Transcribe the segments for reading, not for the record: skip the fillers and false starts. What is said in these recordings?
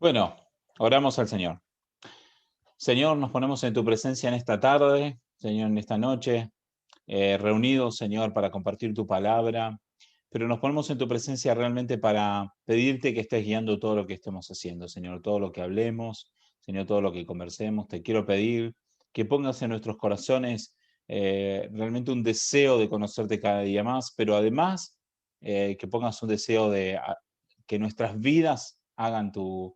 Bueno, oramos al Señor. Señor, nos ponemos en tu presencia en esta tarde, Señor, en esta noche, reunidos, Señor, para compartir tu palabra, pero nos ponemos en tu presencia realmente para pedirte que estés guiando todo lo que estemos haciendo, Señor, todo lo que hablemos, Señor, todo lo que conversemos. Te quiero pedir que pongas en nuestros corazones realmente un deseo de conocerte cada día más, pero además que pongas un deseo de que nuestras vidas hagan tu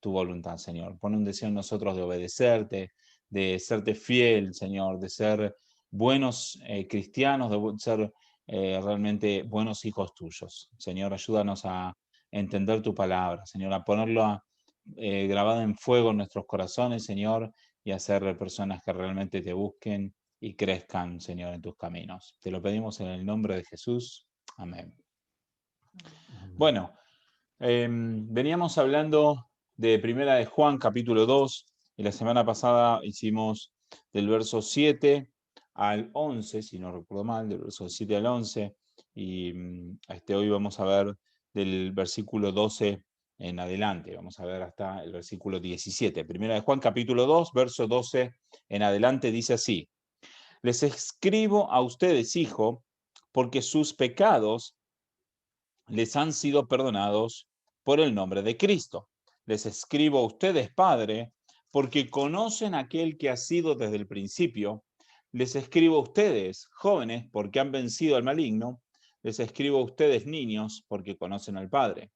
voluntad, Señor. Pone un deseo en nosotros de obedecerte, de serte fiel, Señor, de ser buenos cristianos, de ser realmente buenos hijos tuyos. Señor, ayúdanos a entender tu palabra, Señor, a ponerlo grabada en fuego en nuestros corazones, Señor, y a ser personas que realmente te busquen y crezcan, Señor, en tus caminos. Te lo pedimos en el nombre de Jesús. Amén. Bueno, veníamos hablando de Primera de Juan, capítulo 2, y la semana pasada hicimos del verso 7 al 11, si no recuerdo mal, del verso 7 al 11, y hoy vamos a ver del versículo 12 en adelante, vamos a ver hasta el versículo 17. Primera de Juan, capítulo 2, verso 12 en adelante, dice así: Les escribo a ustedes, hijo, porque sus pecados les han sido perdonados por el nombre de Cristo. Les escribo a ustedes, Padre, porque conocen a aquel que ha sido desde el principio. Les escribo a ustedes, jóvenes, porque han vencido al maligno. Les escribo a ustedes, niños, porque conocen al Padre.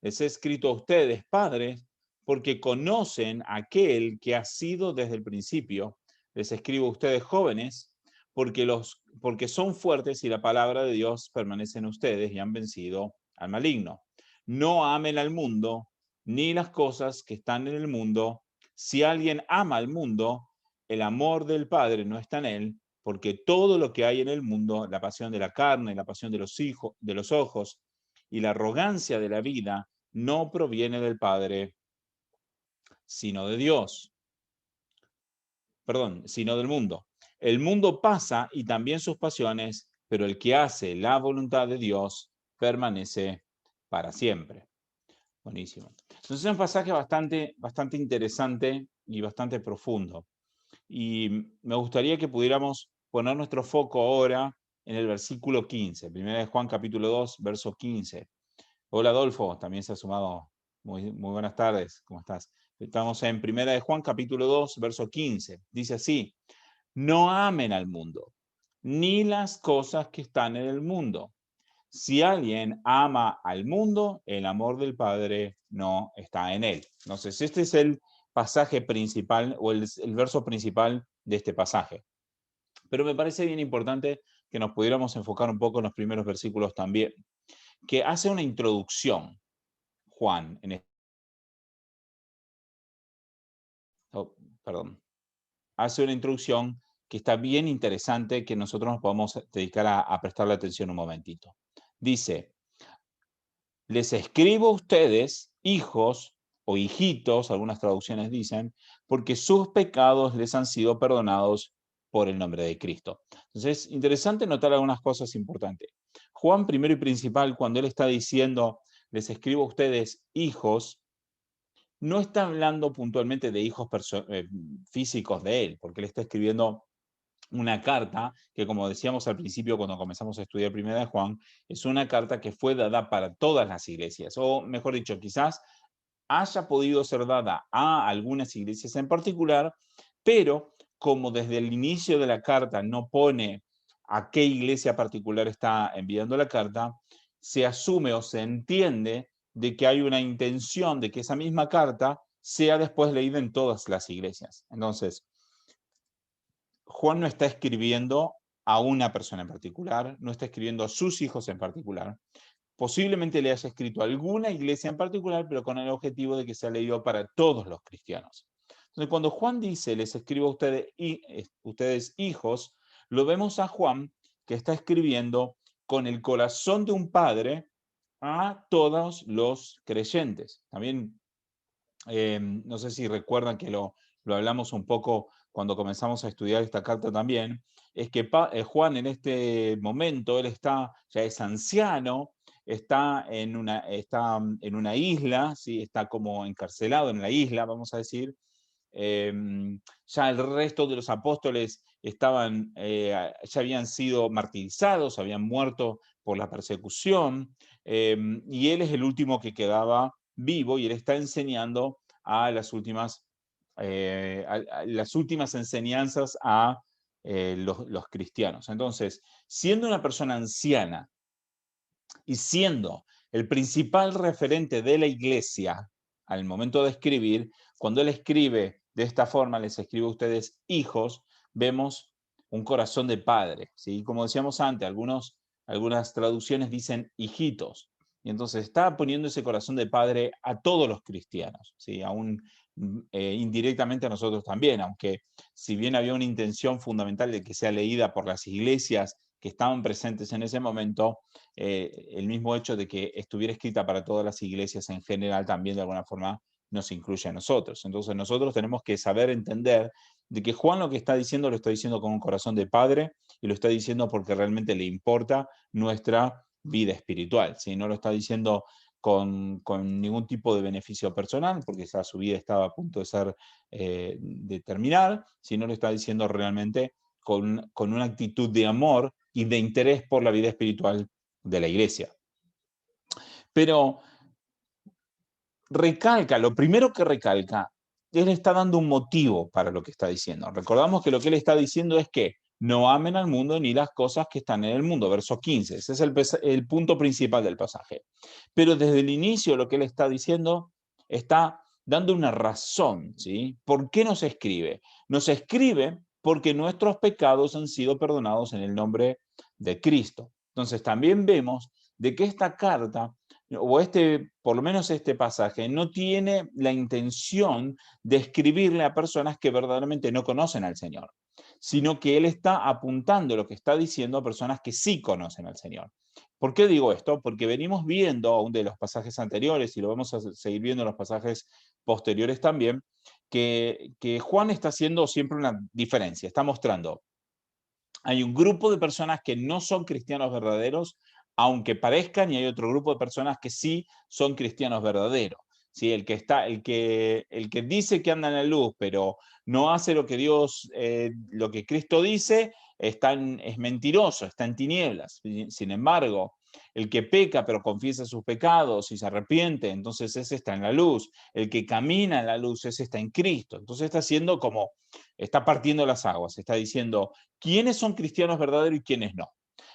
Les he escrito a ustedes, padres, porque conocen a aquel que ha sido desde el principio. Les escribo a ustedes, jóvenes, porque son fuertes y la palabra de Dios permanece en ustedes y han vencido al maligno. No amen al mundo ni las cosas que están en el mundo. Si alguien ama al mundo, el amor del Padre no está en él, porque todo lo que hay en el mundo, la pasión de la carne, la pasión de los ojos y la arrogancia de la vida, no proviene del Padre, sino de Dios. Perdón, sino del mundo. El mundo pasa y también sus pasiones, pero el que hace la voluntad de Dios permanece para siempre. Buenísimo. Entonces es un pasaje bastante interesante y bastante profundo. Y me gustaría que pudiéramos poner nuestro foco ahora en el versículo 15, primera de Juan capítulo 2, verso 15. Hola Adolfo, también se ha sumado. Muy buenas tardes, ¿cómo estás? Estamos en primera de Juan capítulo 2, verso 15. Dice así: no amen al mundo, ni las cosas que están en el mundo. Si alguien ama al mundo, el amor del Padre no está en él. Entonces, este es el pasaje principal o el verso principal de este pasaje. Pero me parece bien importante que nos pudiéramos enfocar un poco en los primeros versículos también, que hace una introducción, Juan, perdón, hace una introducción que está bien interesante, que nosotros nos podemos dedicar a prestarle atención un momentito. Dice: les escribo a ustedes, hijos o hijitos, algunas traducciones dicen, porque sus pecados les han sido perdonados por el nombre de Cristo. Entonces, es interesante notar algunas cosas importantes. Juan, primero y principal, cuando él está diciendo, les escribo a ustedes, hijos, no está hablando puntualmente de hijos físicos de él, porque él está escribiendo una carta que, como decíamos al principio cuando comenzamos a estudiar Primera de Juan, es una carta que fue dada para todas las iglesias, o mejor dicho, quizás haya podido ser dada a algunas iglesias en particular, pero como desde el inicio de la carta no pone a qué iglesia particular está enviando la carta, se asume o se entiende de que hay una intención de que esa misma carta sea después leída en todas las iglesias. Entonces, Juan no está escribiendo a una persona en particular, no está escribiendo a sus hijos en particular. Posiblemente le haya escrito a alguna iglesia en particular, pero con el objetivo de que sea leído para todos los cristianos. Entonces, cuando Juan dice, les escribo a ustedes hijos, lo vemos a Juan que está escribiendo con el corazón de un padre a todos los creyentes. También, no sé si recuerdan que lo hablamos un poco cuando comenzamos a estudiar esta carta también, es que Juan en este momento, él ya es anciano, está en una isla, ¿sí? Está como encarcelado en la isla, vamos a decir. Ya el resto de los apóstoles ya habían sido martirizados, habían muerto por la persecución, y él es el último que quedaba vivo y él está enseñando a las últimas enseñanzas a los cristianos. Entonces, siendo una persona anciana y siendo el principal referente de la iglesia al momento de escribir, cuando él escribe de esta forma, les escribe a ustedes hijos, vemos un corazón de padre, ¿sí? Como decíamos antes, algunas traducciones dicen hijitos, y entonces está poniendo ese corazón de padre a todos los cristianos, ¿sí? Aún indirectamente a nosotros también, aunque si bien había una intención fundamental de que sea leída por las iglesias que estaban presentes en ese momento, el mismo hecho de que estuviera escrita para todas las iglesias en general también de alguna forma nos incluye a nosotros. Entonces nosotros tenemos que saber entender de que Juan lo que está diciendo lo está diciendo con un corazón de padre y lo está diciendo porque realmente le importa nuestra vida espiritual, ¿sí? No lo está diciendo con ningún tipo de beneficio personal, porque su vida estaba a punto de terminar, sino lo está diciendo realmente con una actitud de amor y de interés por la vida espiritual de la iglesia. Pero lo primero que recalca, él está dando un motivo para lo que está diciendo. Recordamos que lo que él está diciendo es que no amen al mundo ni las cosas que están en el mundo, verso 15. Ese es el punto principal del pasaje. Pero desde el inicio lo que él está diciendo está dando una razón, ¿sí? ¿Por qué nos escribe? Nos escribe porque nuestros pecados han sido perdonados en el nombre de Cristo. Entonces también vemos de que esta carta o por lo menos este pasaje, no tiene la intención de escribirle a personas que verdaderamente no conocen al Señor, sino que él está apuntando lo que está diciendo a personas que sí conocen al Señor. ¿Por qué digo esto? Porque venimos viendo aún de los pasajes anteriores, y lo vamos a seguir viendo en los pasajes posteriores también, que Juan está haciendo siempre una diferencia, está mostrando hay un grupo de personas que no son cristianos verdaderos, aunque parezcan, y hay otro grupo de personas que sí son cristianos verdaderos. ¿Sí? El que dice que anda en la luz, pero no hace lo que lo que Cristo dice, es mentiroso, está en tinieblas. Sin embargo, el que peca pero confiesa sus pecados y se arrepiente, entonces ese está en la luz. El que camina en la luz, ese está en Cristo. Entonces está partiendo las aguas, está diciendo quiénes son cristianos verdaderos y quiénes no.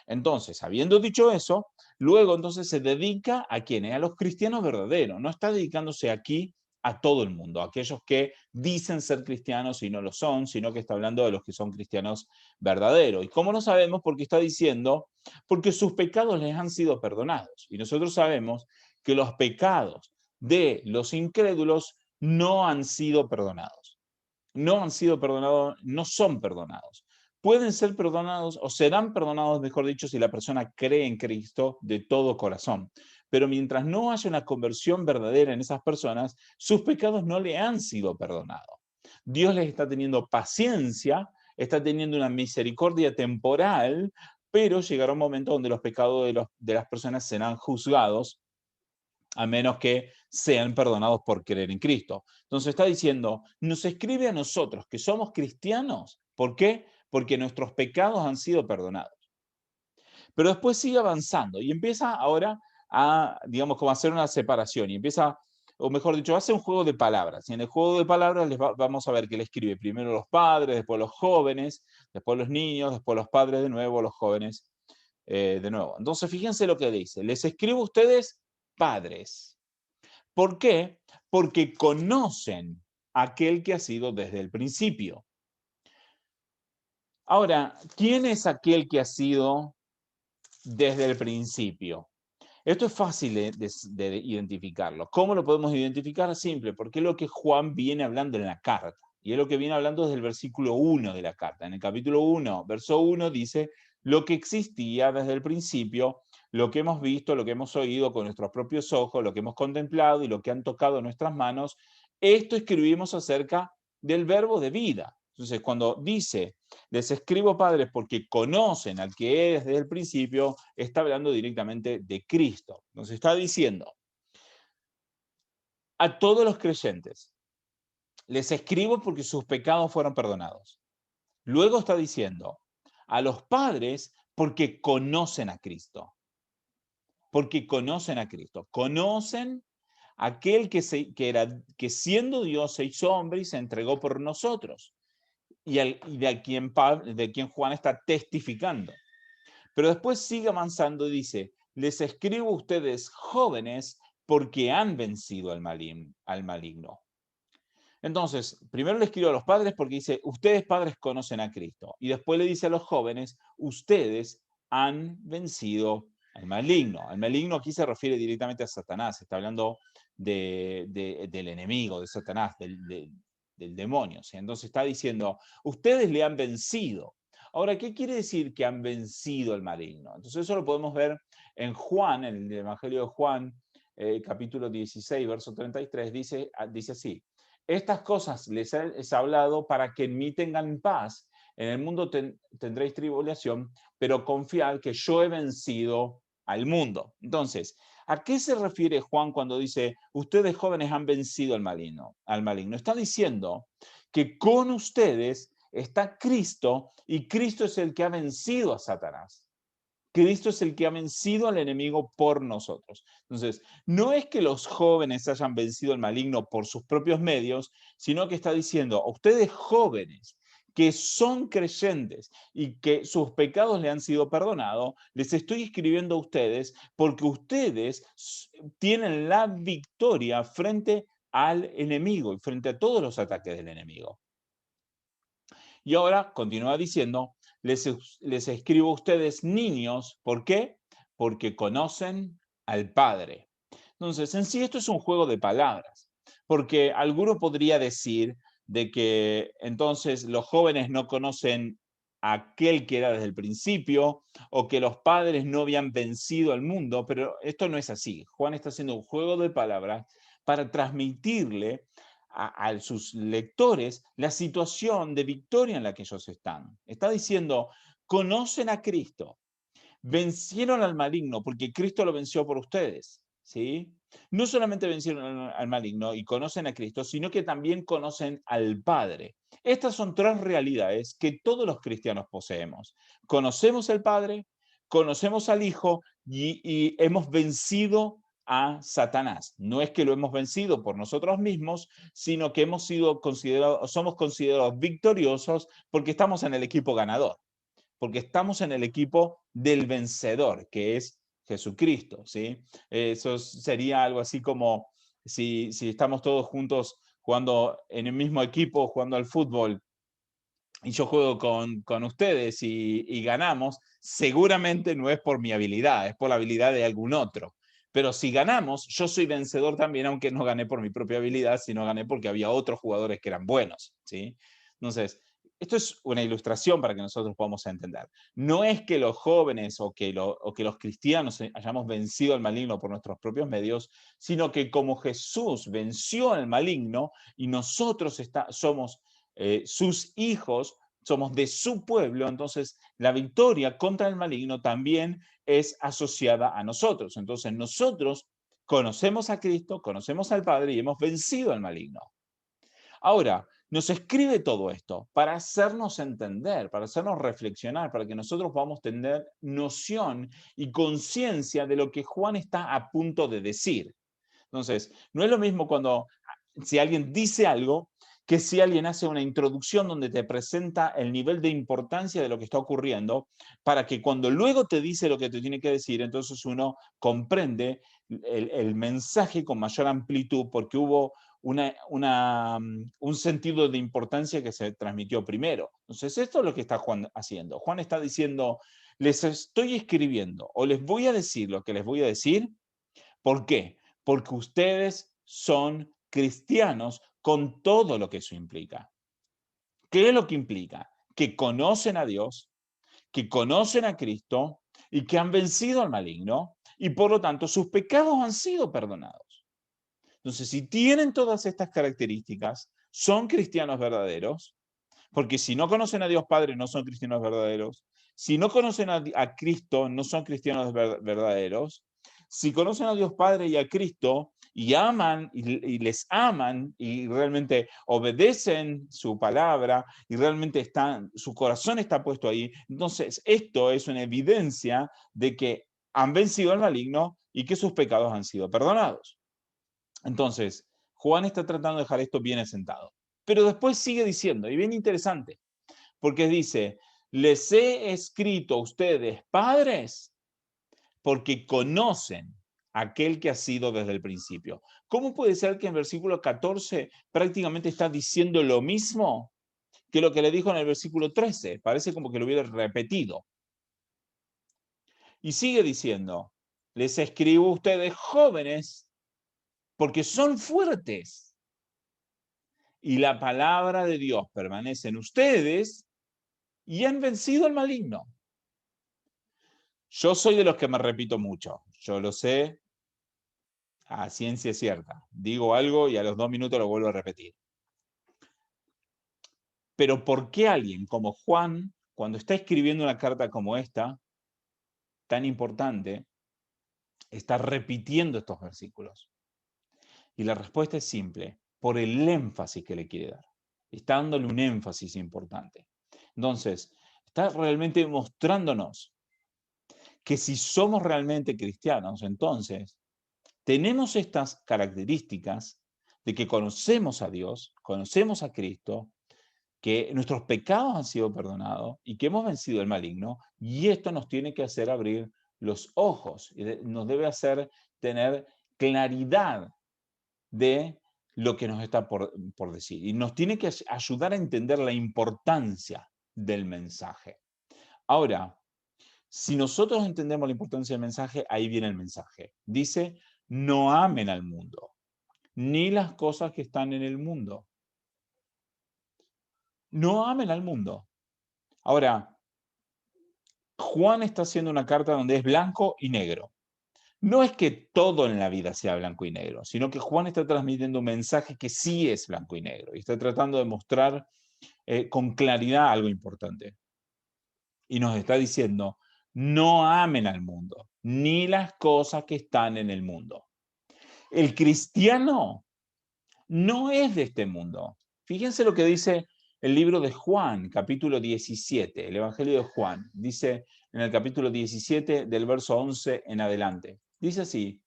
Entonces, habiendo dicho eso, luego entonces se dedica a quiénes, a los cristianos verdaderos. No está dedicándose aquí a todo el mundo, a aquellos que dicen ser cristianos y no lo son, sino que está hablando de los que son cristianos verdaderos. ¿Y cómo lo sabemos? Porque está diciendo, porque sus pecados les han sido perdonados. Y nosotros sabemos que los pecados de los incrédulos no han sido perdonados. No han sido perdonados, no son perdonados. Pueden ser perdonados o serán perdonados, mejor dicho, si la persona cree en Cristo de todo corazón. Pero mientras no haya una conversión verdadera en esas personas, sus pecados no le han sido perdonados. Dios les está teniendo paciencia, está teniendo una misericordia temporal, pero llegará un momento donde los pecados de las personas serán juzgados, a menos que sean perdonados por creer en Cristo. Entonces está diciendo, nos escribe a nosotros que somos cristianos. ¿Por qué? Porque nuestros pecados han sido perdonados. Pero después sigue avanzando y empieza ahora a, digamos, como a hacer una separación y empieza, o mejor dicho, hace un juego de palabras. Y en el juego de palabras vamos a ver que le escribe primero los padres, después los jóvenes, después los niños, después los padres de nuevo, los jóvenes de nuevo. Entonces fíjense lo que dice, les escribo a ustedes padres. ¿Por qué? Porque conocen a aquel que ha sido desde el principio. Ahora, ¿quién es aquel que ha sido desde el principio? Esto es fácil de identificarlo. ¿Cómo lo podemos identificar? Simple, porque es lo que Juan viene hablando en la carta. Y es lo que viene hablando desde el versículo 1 de la carta. En el capítulo 1, verso 1 dice, lo que existía desde el principio, lo que hemos visto, lo que hemos oído con nuestros propios ojos, lo que hemos contemplado y lo que han tocado nuestras manos, esto escribimos acerca del verbo de vida. Entonces, cuando dice, les escribo padres porque conocen al que es desde el principio, está hablando directamente de Cristo. Nos está diciendo a todos los creyentes, les escribo porque sus pecados fueron perdonados. Luego está diciendo a los padres porque conocen a Cristo. Porque conocen a Cristo. Conocen a aquel que siendo Dios se hizo hombre y se entregó por nosotros. Y de quien Juan está testificando. Pero después sigue avanzando y dice, les escribo a ustedes jóvenes porque han vencido al maligno. Entonces, primero le escribo a los padres porque dice, ustedes padres conocen a Cristo. Y después le dice a los jóvenes, ustedes han vencido al maligno. Al maligno aquí se refiere directamente a Satanás, está hablando del enemigo, de Satanás, del demonio. ¿Sí? Entonces está diciendo, ustedes le han vencido. Ahora, ¿qué quiere decir que han vencido al maligno? Entonces eso lo podemos ver en Juan, en el Evangelio de Juan, capítulo 16, verso 33, dice así. Estas cosas les he hablado para que en mí tengan paz. En el mundo tendréis tribulación, pero confiad que yo he vencido al mundo. Entonces, ¿a qué se refiere Juan cuando dice, ustedes jóvenes han vencido al maligno? Está diciendo que con ustedes está Cristo y Cristo es el que ha vencido a Satanás. Cristo es el que ha vencido al enemigo por nosotros. Entonces, no es que los jóvenes hayan vencido al maligno por sus propios medios, sino que está diciendo, a ustedes jóvenes que son creyentes y que sus pecados le han sido perdonados, les estoy escribiendo a ustedes porque ustedes tienen la victoria frente al enemigo y frente a todos los ataques del enemigo. Y ahora continúa diciendo, les escribo a ustedes niños, ¿por qué? Porque conocen al Padre. Entonces, en sí esto es un juego de palabras, porque alguno podría decir de que entonces los jóvenes no conocen a aquel que era desde el principio, o que los padres no habían vencido al mundo, pero esto no es así. Juan está haciendo un juego de palabras para transmitirle a sus lectores la situación de victoria en la que ellos están. Está diciendo, conocen a Cristo, vencieron al maligno porque Cristo lo venció por ustedes, ¿sí? No solamente vencieron al maligno y conocen a Cristo, sino que también conocen al Padre. Estas son tres realidades que todos los cristianos poseemos. Conocemos al Padre, conocemos al Hijo y hemos vencido a Satanás. No es que lo hemos vencido por nosotros mismos, sino que somos considerados victoriosos porque estamos en el equipo ganador, porque estamos en el equipo del vencedor, que es Jesucristo, ¿sí? Eso sería algo así como si estamos todos juntos jugando en el mismo equipo, jugando al fútbol, y yo juego con ustedes y ganamos, seguramente no es por mi habilidad, es por la habilidad de algún otro. Pero si ganamos, yo soy vencedor también, aunque no gané por mi propia habilidad, sino gané porque había otros jugadores que eran buenos, ¿sí? Entonces, esto es una ilustración para que nosotros podamos entender. No es que los jóvenes o que los cristianos hayamos vencido al maligno por nuestros propios medios, sino que como Jesús venció al maligno y nosotros somos sus hijos, somos de su pueblo, entonces la victoria contra el maligno también es asociada a nosotros. Entonces nosotros conocemos a Cristo, conocemos al Padre y hemos vencido al maligno. Ahora, nos escribe todo esto para hacernos entender, para hacernos reflexionar, para que nosotros podamos tener noción y conciencia de lo que Juan está a punto de decir. Entonces, no es lo mismo si alguien dice algo que si alguien hace una introducción donde te presenta el nivel de importancia de lo que está ocurriendo, para que cuando luego te dice lo que te tiene que decir, entonces uno comprende el mensaje con mayor amplitud porque hubo un sentido de importancia que se transmitió primero. Entonces, esto es lo que está Juan haciendo. Juan está diciendo, les estoy escribiendo o les voy a decir lo que les voy a decir. ¿Por qué? Porque ustedes son cristianos con todo lo que eso implica. ¿Qué es lo que implica? Que conocen a Dios, que conocen a Cristo y que han vencido al maligno y por lo tanto sus pecados han sido perdonados. Entonces, si tienen todas estas características, son cristianos verdaderos, Porque si no conocen a Dios Padre, no son cristianos verdaderos. Si no conocen a Cristo, no son cristianos verdaderos. Si conocen a Dios Padre y a Cristo y aman y les aman y realmente obedecen su palabra y realmente su corazón está puesto ahí, entonces esto es una evidencia de que han vencido al maligno y que sus pecados han sido perdonados. Entonces, Juan está tratando de dejar esto bien asentado. Pero después sigue diciendo, y bien interesante, porque dice, les he escrito a ustedes, padres, porque conocen a aquel que ha sido desde el principio. ¿Cómo puede ser que en versículo 14 prácticamente está diciendo lo mismo que lo que le dijo en el versículo 13? Parece como que lo hubiera repetido. Y sigue diciendo, les escribo a ustedes jóvenes porque son fuertes y la palabra de Dios permanece en ustedes y han vencido al maligno. Yo soy de los que me repito mucho, yo lo sé a ciencia cierta. Digo algo y a los 2 minutos lo vuelvo a repetir. Pero ¿por qué alguien como Juan, cuando está escribiendo una carta como esta, tan importante, está repitiendo estos versículos? Y la respuesta es simple, por el énfasis que le quiere dar. Está dándole un énfasis importante. Entonces, está realmente mostrándonos que si somos realmente cristianos, entonces tenemos estas características de que conocemos a Dios, conocemos a Cristo, que nuestros pecados han sido perdonados y que hemos vencido el maligno, y esto nos tiene que hacer abrir los ojos, y nos debe hacer tener claridad de lo que nos está por decir, y nos tiene que ayudar a entender la importancia del mensaje. Ahora, si nosotros entendemos la importancia del mensaje, ahí viene el mensaje. Dice, no amen al mundo, ni las cosas que están en el mundo. No amen al mundo. Ahora, Juan está haciendo una carta donde es blanco y negro. No es que todo en la vida sea blanco y negro, sino que Juan está transmitiendo un mensaje que sí es blanco y negro y está tratando de mostrar con claridad algo importante. Y nos está diciendo, no amen al mundo, ni las cosas que están en el mundo. El cristiano no es de este mundo. Fíjense lo que dice el libro de Juan, capítulo 17, el Evangelio de Juan. Dice en el capítulo 17, del verso 11 en adelante. Dice así,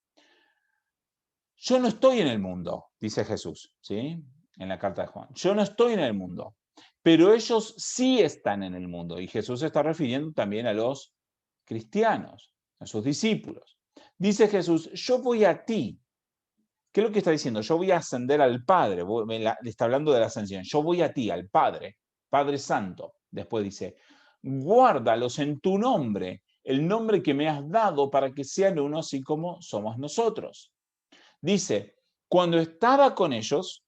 yo no estoy en el mundo, dice Jesús, ¿sí? En la carta de Juan. Yo no estoy en el mundo, pero ellos sí están en el mundo. Y Jesús se está refiriendo también a los cristianos, a sus discípulos. Dice Jesús, yo voy a ti. ¿Qué es lo que está diciendo? Yo voy a ascender al Padre. Le está hablando de la ascensión. Yo voy a ti, al Padre, Padre Santo. Después dice, guárdalos en tu nombre, el nombre que me has dado para que sean uno así como somos nosotros. Dice, cuando estaba con ellos,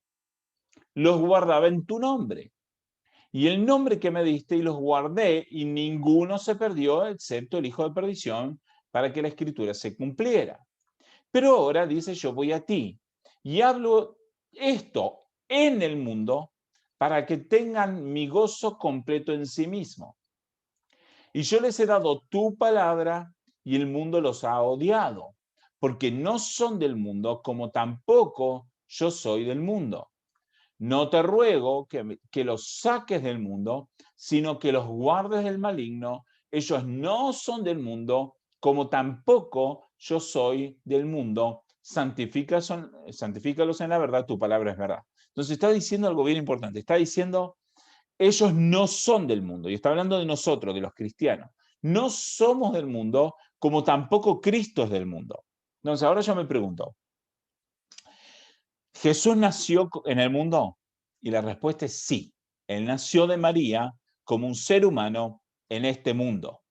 los guardaba en tu nombre. Y el nombre que me diste y los guardé, y ninguno se perdió, excepto el hijo de perdición, para que la escritura se cumpliera. Pero ahora dice, yo voy a ti y hablo esto en el mundo para que tengan mi gozo completo en sí mismo. Y yo les he dado tu palabra y el mundo los ha odiado, porque no son del mundo como tampoco yo soy del mundo. No te ruego que los saques del mundo, sino que los guardes del maligno. Ellos no son del mundo, como tampoco yo soy del mundo. Santifícalos en la verdad, tu palabra es verdad. Entonces está diciendo algo bien importante. Está diciendo, ellos no son del mundo. Y está hablando de nosotros, de los cristianos. No somos del mundo, como tampoco Cristo es del mundo. Entonces ahora yo me pregunto, ¿Jesús nació en el mundo? Y la respuesta es sí. Él nació de María como un ser humano en este mundo.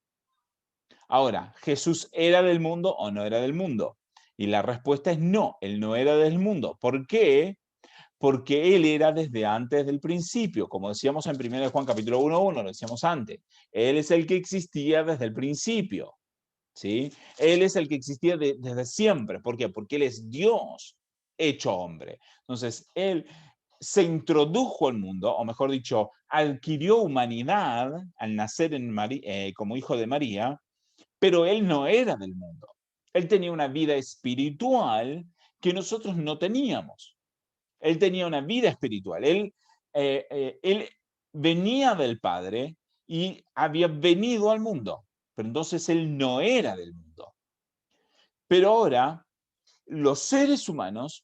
Ahora, ¿Jesús era del mundo o no era del mundo? Y la respuesta es no, él no era del mundo. ¿Por qué? Porque él era desde antes del principio, como decíamos en 1 Juan capítulo 1:1, lo decíamos antes. Él es el que existía desde el principio, ¿sí? Él es el que existía desde siempre. ¿Por qué? Porque él es Dios hecho hombre. Entonces, él se introdujo al mundo, o mejor dicho, adquirió humanidad al nacer como hijo de María, pero él no era del mundo. Él tenía una vida espiritual que nosotros no teníamos. Él tenía una vida espiritual. Él venía del Padre y había venido al mundo, pero entonces él no era del mundo. Pero ahora los seres humanos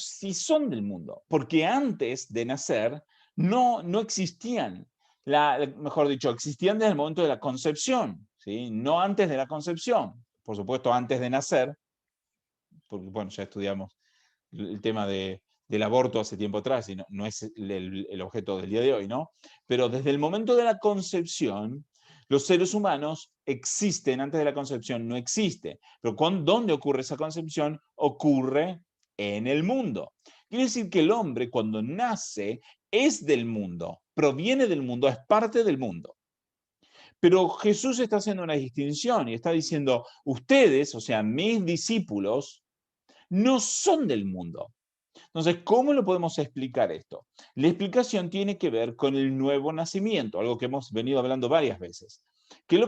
sí son del mundo, porque antes de nacer no existían. Mejor dicho, existían desde el momento de la concepción, ¿sí? No antes de la concepción. Por supuesto, antes de nacer, porque bueno, ya estudiamos el tema del aborto hace tiempo atrás y no es el objeto del día de hoy, ¿no? Pero desde el momento de la concepción, los seres humanos existen, antes de la concepción no existe. Pero ¿dónde ocurre esa concepción? Ocurre en el mundo. Quiere decir que el hombre cuando nace es del mundo, proviene del mundo, es parte del mundo. Pero Jesús está haciendo una distinción y está diciendo, ustedes, o sea, mis discípulos, no son del mundo. Entonces, ¿cómo lo podemos explicar esto? La explicación tiene que ver con el nuevo nacimiento, algo que hemos venido hablando varias veces. Que es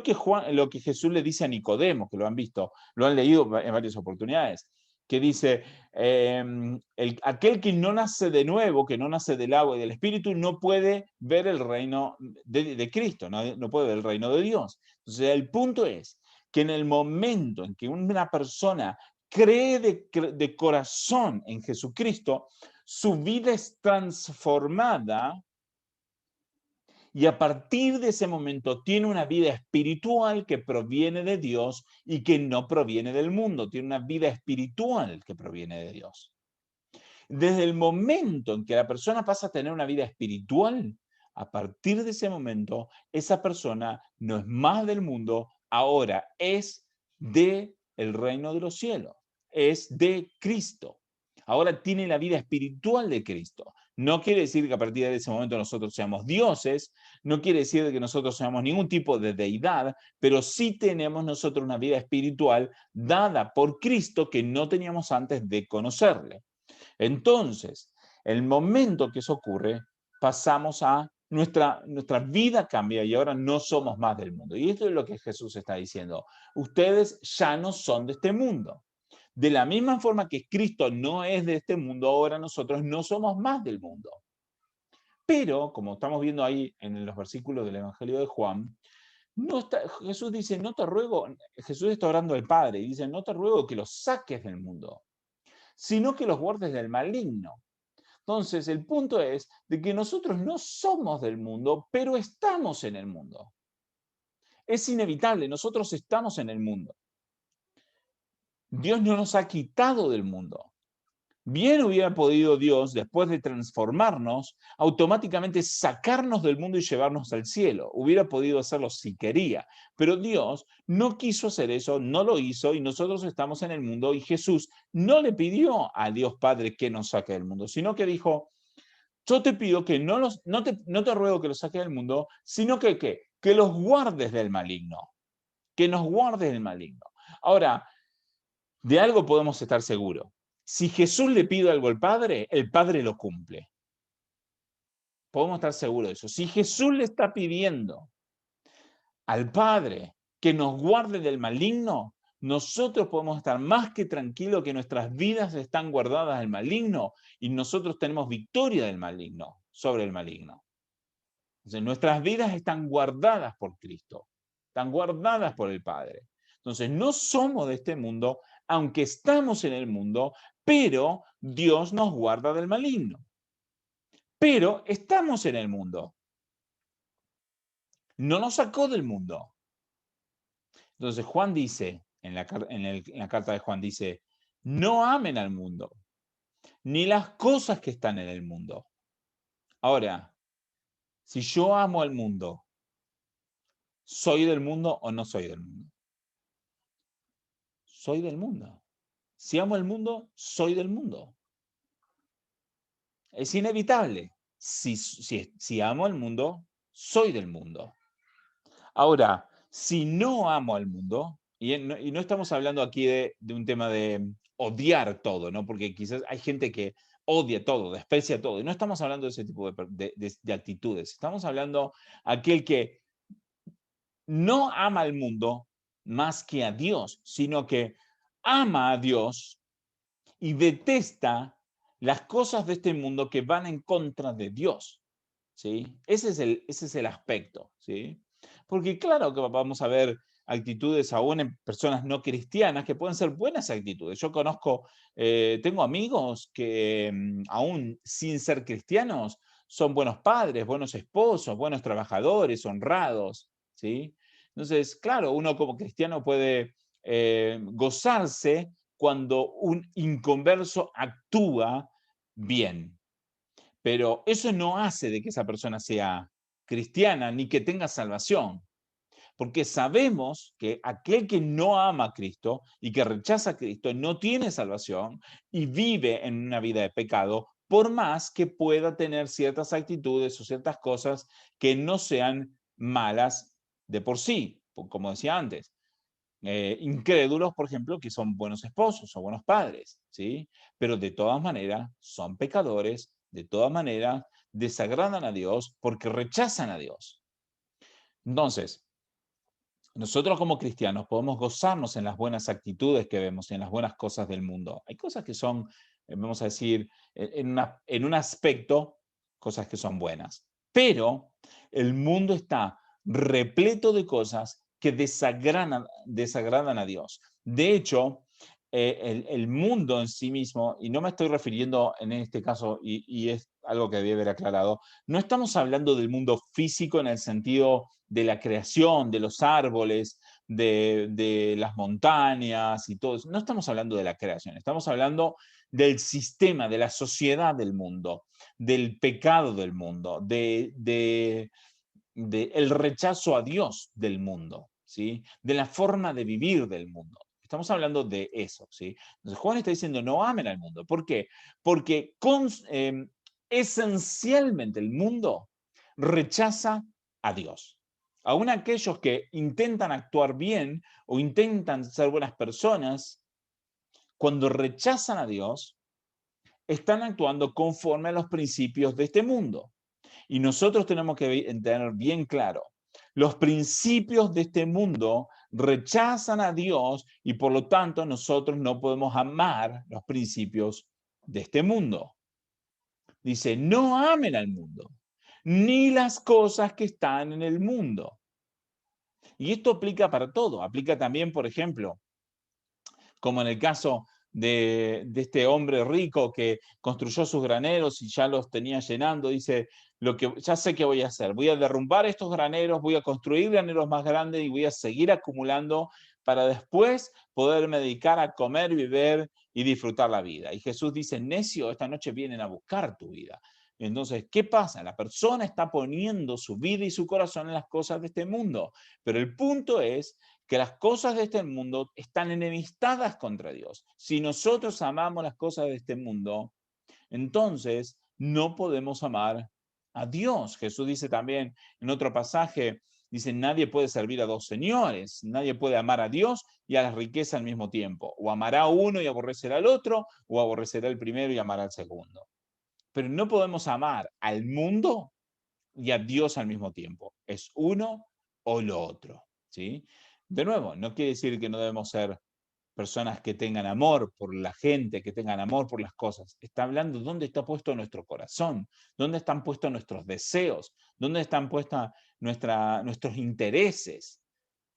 lo que Jesús le dice a Nicodemo, que lo han visto, lo han leído en varias oportunidades, que dice, aquel que no nace de nuevo, que no nace del agua y del Espíritu, no puede ver el reino de Cristo, no puede ver el reino de Dios. Entonces, el punto es que en el momento en que una persona cree de corazón en Jesucristo, su vida es transformada y a partir de ese momento tiene una vida espiritual que proviene de Dios y que no proviene del mundo. Tiene una vida espiritual que proviene de Dios. Desde el momento en que la persona pasa a tener una vida espiritual, a partir de ese momento, esa persona no es más del mundo, ahora es del reino de los cielos, es de Cristo. Ahora tiene la vida espiritual de Cristo. No quiere decir que a partir de ese momento nosotros seamos dioses, no quiere decir que nosotros seamos ningún tipo de deidad, pero sí tenemos nosotros una vida espiritual dada por Cristo que no teníamos antes de conocerle. Entonces, el momento que eso ocurre, pasamos a nuestra vida cambia y ahora no somos más del mundo. Y esto es lo que Jesús está diciendo. Ustedes ya no son de este mundo. De la misma forma que Cristo no es de este mundo, ahora nosotros no somos más del mundo. Pero, como estamos viendo ahí en los versículos del Evangelio de Juan, Jesús dice, no te ruego, Jesús está orando al Padre y dice, no te ruego que los saques del mundo, sino que los guardes del maligno. Entonces, el punto es de que nosotros no somos del mundo, pero estamos en el mundo. Es inevitable, nosotros estamos en el mundo. Dios no nos ha quitado del mundo. Bien hubiera podido Dios, después de transformarnos, automáticamente sacarnos del mundo y llevarnos al cielo. Hubiera podido hacerlo si quería, pero Dios no quiso hacer eso, no lo hizo y nosotros estamos en el mundo y Jesús no le pidió a Dios Padre que nos saque del mundo, sino que dijo, yo te pido que no te ruego que los saques del mundo, sino que los guardes del maligno, que nos guardes del maligno. Ahora, de algo podemos estar seguros. Si Jesús le pide algo al Padre, el Padre lo cumple. Podemos estar seguros de eso. Si Jesús le está pidiendo al Padre que nos guarde del maligno, nosotros podemos estar más que tranquilos que nuestras vidas están guardadas del maligno y nosotros tenemos victoria del maligno, sobre el maligno. Entonces, nuestras vidas están guardadas por Cristo, están guardadas por el Padre. Entonces, no somos de este mundo, aunque estamos en el mundo, pero Dios nos guarda del maligno. Pero estamos en el mundo. No nos sacó del mundo. Entonces, Juan dice, en la carta de Juan dice, no amen al mundo, ni las cosas que están en el mundo. Ahora, si yo amo al mundo, ¿soy del mundo o no soy del mundo? Soy del mundo. Si amo el mundo, soy del mundo. Es inevitable. Si amo al mundo, soy del mundo. Ahora, si no amo al mundo, y no estamos hablando aquí de un tema de odiar todo, ¿no? Porque quizás hay gente que odia todo, desprecia todo. Y no estamos hablando de ese tipo de actitudes. Estamos hablando aquel que no ama al mundo más que a Dios, sino que ama a Dios y detesta las cosas de este mundo que van en contra de Dios, ¿sí? Ese es el aspecto, ¿sí? Porque claro que vamos a ver actitudes aún en personas no cristianas que pueden ser buenas actitudes. Yo conozco, tengo amigos que aún sin ser cristianos son buenos padres, buenos esposos, buenos trabajadores, honrados, ¿sí? Entonces, claro, uno como cristiano puede gozarse cuando un inconverso actúa bien. Pero eso no hace de que esa persona sea cristiana ni que tenga salvación, porque sabemos que aquel que no ama a Cristo y que rechaza a Cristo no tiene salvación y vive en una vida de pecado, por más que pueda tener ciertas actitudes o ciertas cosas que no sean malas de por sí, como decía antes. Incrédulos, por ejemplo, que son buenos esposos o buenos padres, ¿sí? Pero de todas maneras son pecadores, de todas maneras desagradan a Dios porque rechazan a Dios. Entonces, nosotros como cristianos podemos gozarnos en las buenas actitudes que vemos, en las buenas cosas del mundo. Hay cosas que son, vamos a decir, en un aspecto, cosas que son buenas. Pero el mundo está repleto de cosas que desagradan a Dios. De hecho, el mundo en sí mismo, y no me estoy refiriendo en este caso, y es algo que debe haber aclarado, no estamos hablando del mundo físico en el sentido de la creación, de los árboles, de las montañas y todo eso. No estamos hablando de la creación, estamos hablando del sistema, de la sociedad del mundo, del pecado del mundo, el rechazo a Dios del mundo, ¿sí? De la forma de vivir del mundo. Estamos hablando de eso, ¿sí? Entonces Juan está diciendo, no amen al mundo. ¿Por qué? Porque esencialmente el mundo rechaza a Dios. Aún aquellos que intentan actuar bien o intentan ser buenas personas, cuando rechazan a Dios, están actuando conforme a los principios de este mundo. Y nosotros tenemos que tener bien claro, los principios de este mundo rechazan a Dios y por lo tanto nosotros no podemos amar los principios de este mundo. Dice, no amen al mundo, ni las cosas que están en el mundo. Y esto aplica para todo. Aplica también, por ejemplo, como en el caso de este hombre rico que construyó sus graneros y ya los tenía llenando, dice, ya sé qué voy a hacer, voy a derrumbar estos graneros, voy a construir graneros más grandes y voy a seguir acumulando para después poderme dedicar a comer, beber y disfrutar la vida. Y Jesús dice, necio, esta noche vienen a buscar tu vida. Entonces, ¿qué pasa? La persona está poniendo su vida y su corazón en las cosas de este mundo, pero el punto es que las cosas de este mundo están enemistadas contra Dios. Si nosotros amamos las cosas de este mundo, entonces no podemos amar a Dios. Jesús dice también en otro pasaje, dice, nadie puede servir a dos señores, nadie puede amar a Dios y a la riqueza al mismo tiempo. O amará a uno y aborrecerá al otro, o aborrecerá al primero y amará al segundo. Pero no podemos amar al mundo y a Dios al mismo tiempo. Es uno o lo otro, ¿sí? De nuevo, no quiere decir que no debemos ser personas que tengan amor por la gente, que tengan amor por las cosas. Está hablando dónde está puesto nuestro corazón, dónde están puestos nuestros deseos, dónde están puestos nuestros intereses.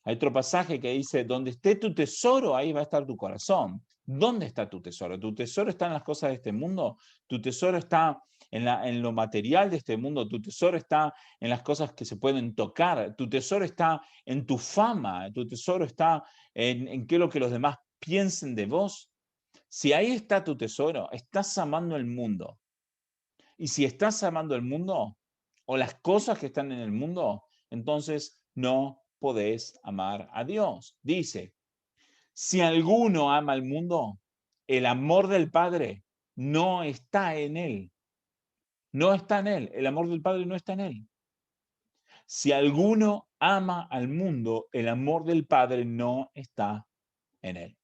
Hay otro pasaje que dice, donde esté tu tesoro, ahí va a estar tu corazón. ¿Dónde está tu tesoro? ¿Tu tesoro está en las cosas de este mundo? ¿Tu tesoro está en lo material de este mundo? ¿Tu tesoro está en las cosas que se pueden tocar? ¿Tu tesoro está en tu fama? ¿Tu tesoro está en qué es lo que los demás piensen de vos? Si ahí está tu tesoro, estás amando el mundo. Y si estás amando el mundo o las cosas que están en el mundo, entonces no podés amar a Dios. Dice, si alguno ama al mundo, el amor del Padre no está en él. No está en él. El amor del Padre no está en él. Si alguno ama al mundo, el amor del Padre no está en él.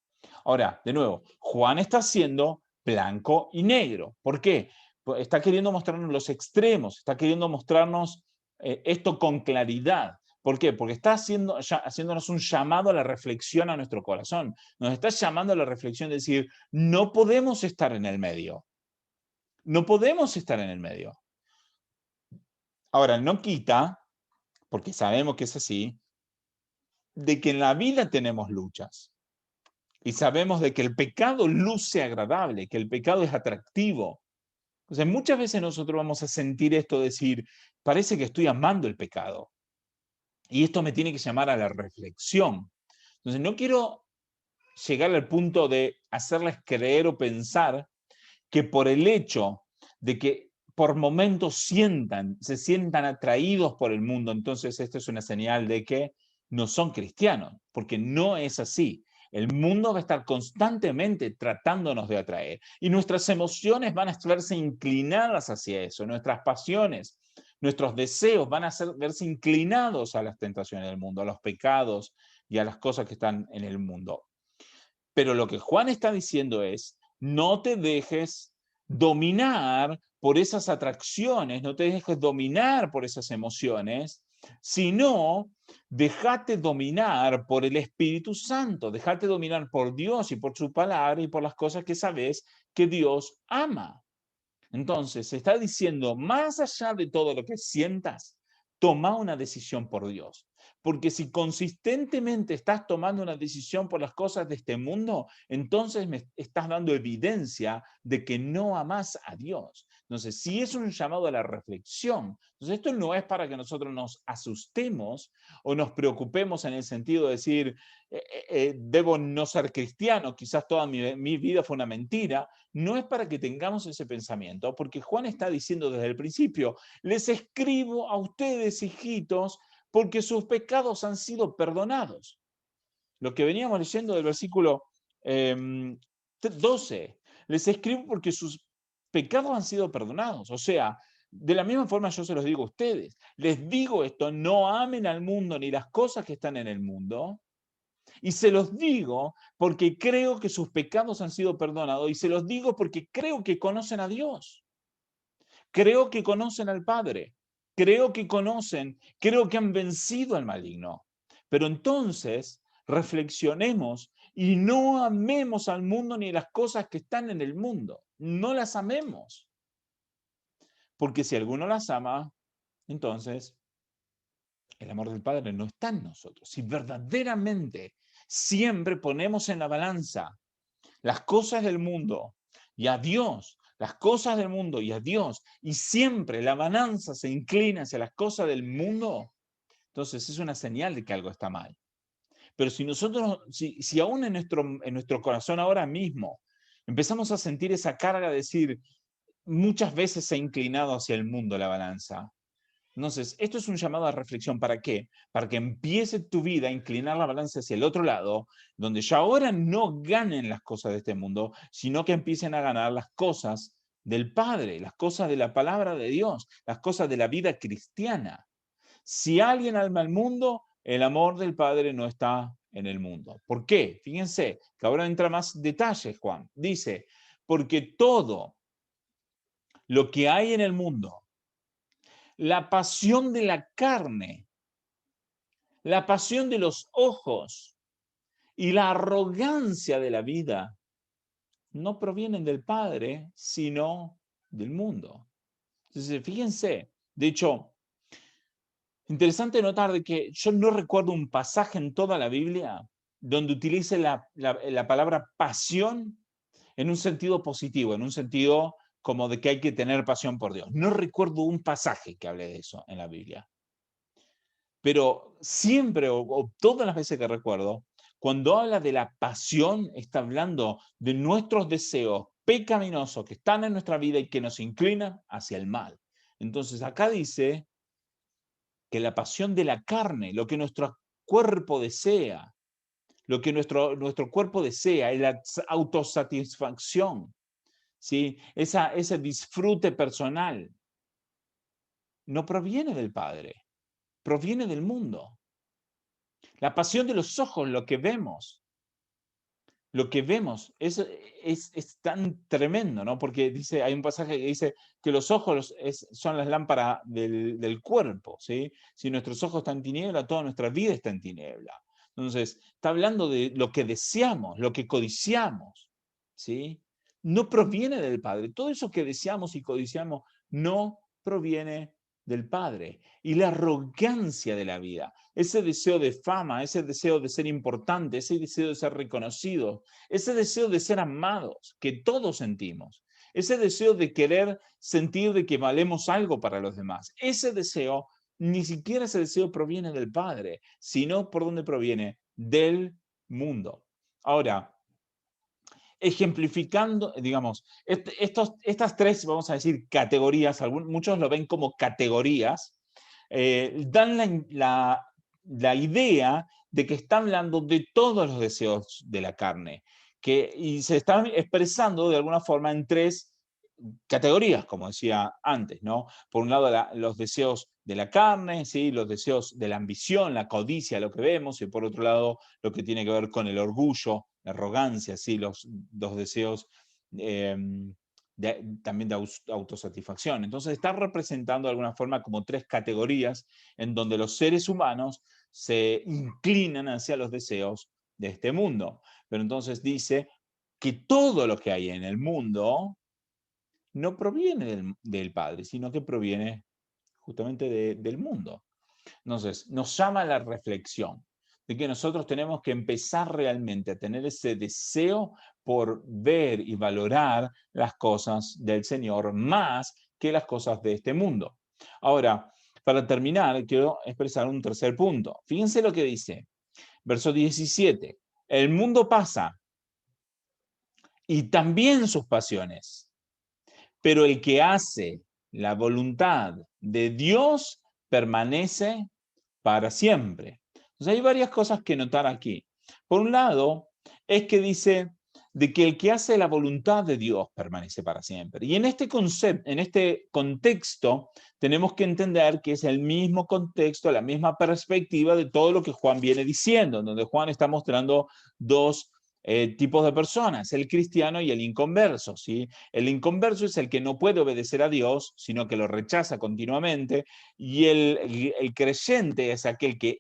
Ahora, de nuevo, Juan está haciendo blanco y negro. ¿Por qué? Pues está queriendo mostrarnos los extremos, está queriendo mostrarnos esto con claridad. ¿Por qué? Porque está haciéndonos un llamado a la reflexión a nuestro corazón. Nos está llamando a la reflexión de decir, no podemos estar en el medio. No podemos estar en el medio. Ahora, no quita, porque sabemos que es así, de que en la vida tenemos luchas. Y sabemos de que el pecado luce agradable, que el pecado es atractivo. O sea, muchas veces nosotros vamos a sentir esto, decir, parece que estoy amando el pecado. Y esto me tiene que llamar a la reflexión. Entonces, no quiero llegar al punto de hacerles creer o pensar que por el hecho de que por momentos se sientan atraídos por el mundo, entonces esto es una señal de que no son cristianos, porque no es así. El mundo va a estar constantemente tratándonos de atraer y nuestras emociones van a verse inclinadas hacia eso, nuestras pasiones, nuestros deseos van a verse inclinados a las tentaciones del mundo, a los pecados y a las cosas que están en el mundo. Pero lo que Juan está diciendo es, no te dejes dominar por esas atracciones, no te dejes dominar por esas emociones, sino déjate dominar por el Espíritu Santo, déjate dominar por Dios y por su palabra y por las cosas que sabes que Dios ama. Entonces, se está diciendo, más allá de todo lo que sientas, toma una decisión por Dios. Porque si consistentemente estás tomando una decisión por las cosas de este mundo, entonces me estás dando evidencia de que no amas a Dios. Entonces, si es un llamado a la reflexión, entonces esto no es para que nosotros nos asustemos o nos preocupemos en el sentido de decir, debo no ser cristiano, quizás toda mi vida fue una mentira. No es para que tengamos ese pensamiento, porque Juan está diciendo desde el principio, les escribo a ustedes, hijitos, porque sus pecados han sido perdonados. Lo que veníamos leyendo del versículo 12, les escribo porque sus pecados han sido perdonados. O sea, de la misma forma yo se los digo a ustedes. Les digo esto, no amen al mundo ni las cosas que están en el mundo. Y se los digo porque creo que sus pecados han sido perdonados. Y se los digo porque creo que conocen a Dios. Creo que conocen al Padre. Creo que han vencido al maligno. Pero entonces reflexionemos y no amemos al mundo ni las cosas que están en el mundo. No las amemos. Porque si alguno las ama, entonces el amor del Padre no está en nosotros. Si verdaderamente siempre ponemos en la balanza las cosas del mundo y a Dios, las cosas del mundo y a Dios, y siempre la balanza se inclina hacia las cosas del mundo, entonces es una señal de que algo está mal. Pero si nosotros, si aún en nuestro corazón ahora mismo empezamos a sentir esa carga de decir, muchas veces se ha inclinado hacia el mundo la balanza, entonces, esto es un llamado a reflexión. ¿Para qué? Para que empiece tu vida a inclinar la balanza hacia el otro lado, donde ya ahora no ganen las cosas de este mundo, sino que empiecen a ganar las cosas del Padre, las cosas de la palabra de Dios, las cosas de la vida cristiana. Si alguien ama al mundo, el amor del Padre no está en el mundo. ¿Por qué? Fíjense, que ahora entra más detalles, Juan. Dice, porque todo lo que hay en el mundo, la pasión de la carne, la pasión de los ojos y la arrogancia de la vida no provienen del Padre, sino del mundo. Entonces, fíjense, de hecho, interesante notar de que yo no recuerdo un pasaje en toda la Biblia donde utilice la palabra pasión en un sentido positivo, en un sentido como de que hay que tener pasión por Dios. No recuerdo un pasaje que hable de eso en la Biblia. Pero siempre o todas las veces que recuerdo, cuando habla de la pasión, está hablando de nuestros deseos pecaminosos que están en nuestra vida y que nos inclinan hacia el mal. Entonces acá dice que la pasión de la carne, lo que nuestro cuerpo desea, lo que nuestro cuerpo desea es la autosatisfacción, ¿sí? Ese disfrute personal, no proviene del Padre, proviene del mundo. La pasión de los ojos, lo que vemos, lo que vemos es tan tremendo, ¿no? Porque dice, hay un pasaje que dice que los ojos son las lámparas del cuerpo, ¿sí? Si nuestros ojos están en tiniebla, toda nuestra vida está en tiniebla. Entonces, está hablando de lo que deseamos, lo que codiciamos, ¿sí? No proviene del Padre. Todo eso que deseamos y codiciamos no proviene del Padre. Y la arrogancia de la vida, ese deseo de fama, ese deseo de ser importante, ese deseo de ser reconocido, ese deseo de ser amados, que todos sentimos, ese deseo de querer sentir de que valemos algo para los demás, ese deseo, ni siquiera ese deseo proviene del Padre, sino por dónde proviene, del mundo. Ahora, ejemplificando, digamos, estas tres, vamos a decir, categorías, muchos lo ven como categorías, dan la idea de que está hablando de todos los deseos de la carne, y se están expresando de alguna forma en tres categorías, como decía antes, ¿no? Por un lado, los deseos de la carne, ¿sí? Los deseos de la ambición, la codicia, lo que vemos, y por otro lado, lo que tiene que ver con el orgullo, la arrogancia, ¿sí? Los deseos eh, también de autosatisfacción. Entonces, está representando de alguna forma como tres categorías en donde los seres humanos se inclinan hacia los deseos de este mundo. Pero entonces dice que todo lo que hay en el mundo no proviene del Padre, sino que proviene justamente del mundo. Entonces, nos llama a la reflexión de que nosotros tenemos que empezar realmente a tener ese deseo por ver y valorar las cosas del Señor más que las cosas de este mundo. Ahora, para terminar, quiero expresar un tercer punto. Fíjense lo que dice, verso 17. El mundo pasa y también sus pasiones, pero el que hace la voluntad de Dios permanece para siempre. Entonces hay varias cosas que notar aquí. Por un lado, es que dice de que el que hace la voluntad de Dios permanece para siempre. Y en este concepto, en este contexto, tenemos que entender que es el mismo contexto, la misma perspectiva de todo lo que Juan viene diciendo, donde Juan está mostrando dos tipos de personas, el cristiano y el inconverso, ¿sí? El inconverso es el que no puede obedecer a Dios, sino que lo rechaza continuamente, y el creyente es aquel que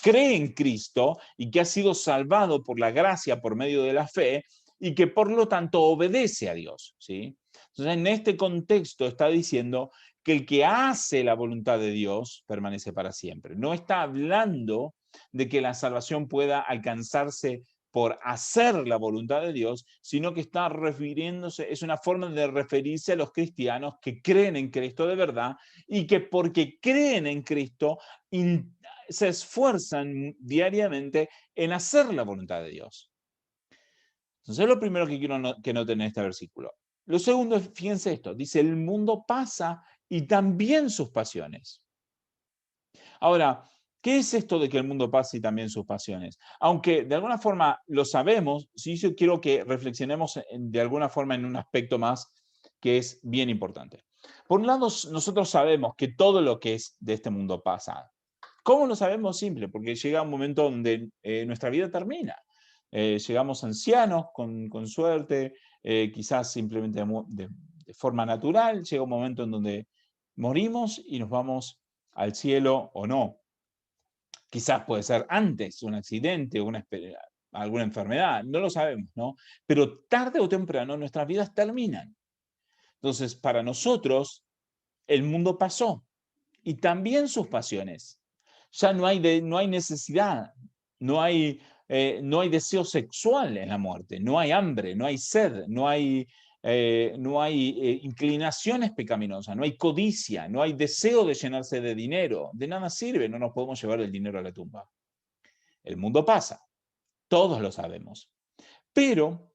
cree en Cristo y que ha sido salvado por la gracia por medio de la fe y que por lo tanto obedece a Dios, ¿sí? Entonces, en este contexto está diciendo que el que hace la voluntad de Dios permanece para siempre. No está hablando de que la salvación pueda alcanzarse por hacer la voluntad de Dios, sino que está refiriéndose, es una forma de referirse a los cristianos que creen en Cristo de verdad y que porque creen en Cristo se esfuerzan diariamente en hacer la voluntad de Dios. Entonces es lo primero que quiero que noten en este versículo. Lo segundo es, fíjense esto, dice, el mundo pasa y también sus pasiones. Ahora, ¿qué es esto de que el mundo pasa y también sus pasiones? Aunque de alguna forma lo sabemos, sí yo quiero que reflexionemos de alguna forma en un aspecto más que es bien importante. Por un lado, nosotros sabemos que todo lo que es de este mundo pasa. ¿Cómo lo sabemos? Simple, porque llega un momento donde nuestra vida termina. Llegamos ancianos con suerte, quizás simplemente de forma natural, llega un momento en donde morimos y nos vamos al cielo o no. Quizás puede ser antes, un accidente, alguna enfermedad, no lo sabemos, ¿no? Pero tarde o temprano nuestras vidas terminan. Entonces, para nosotros, el mundo pasó y también sus pasiones. Ya no hay necesidad, no hay deseo sexual en la muerte, no hay hambre, no hay sed, no hay inclinaciones pecaminosas, no hay codicia, no hay deseo de llenarse de dinero. De nada sirve, no nos podemos llevar el dinero a la tumba. El mundo pasa, todos lo sabemos. Pero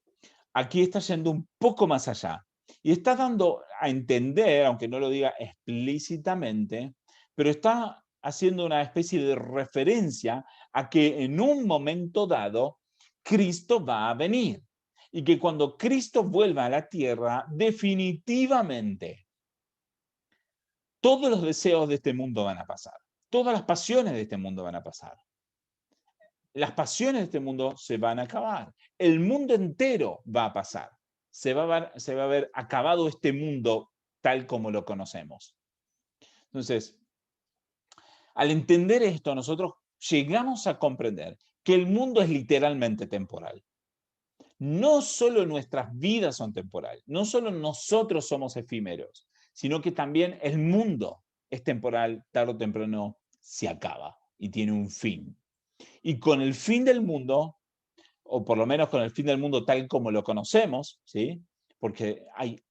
aquí está yendo un poco más allá y está dando a entender, aunque no lo diga explícitamente, pero está haciendo una especie de referencia a que en un momento dado Cristo va a venir y que cuando Cristo vuelva a la tierra, definitivamente todos los deseos de este mundo van a pasar, todas las pasiones de este mundo van a pasar. las pasiones de este mundo se van a acabar. El mundo entero va a pasar. Se va a ver acabado este mundo tal como lo conocemos. Entonces, al entender esto, nosotros llegamos a comprender que el mundo es literalmente temporal. No solo nuestras vidas son temporales, no solo nosotros somos efímeros, sino que también el mundo es temporal, tarde o temprano se acaba y tiene un fin. Y con el fin del mundo, o por lo menos con el fin del mundo tal como lo conocemos, ¿sí? Porque hay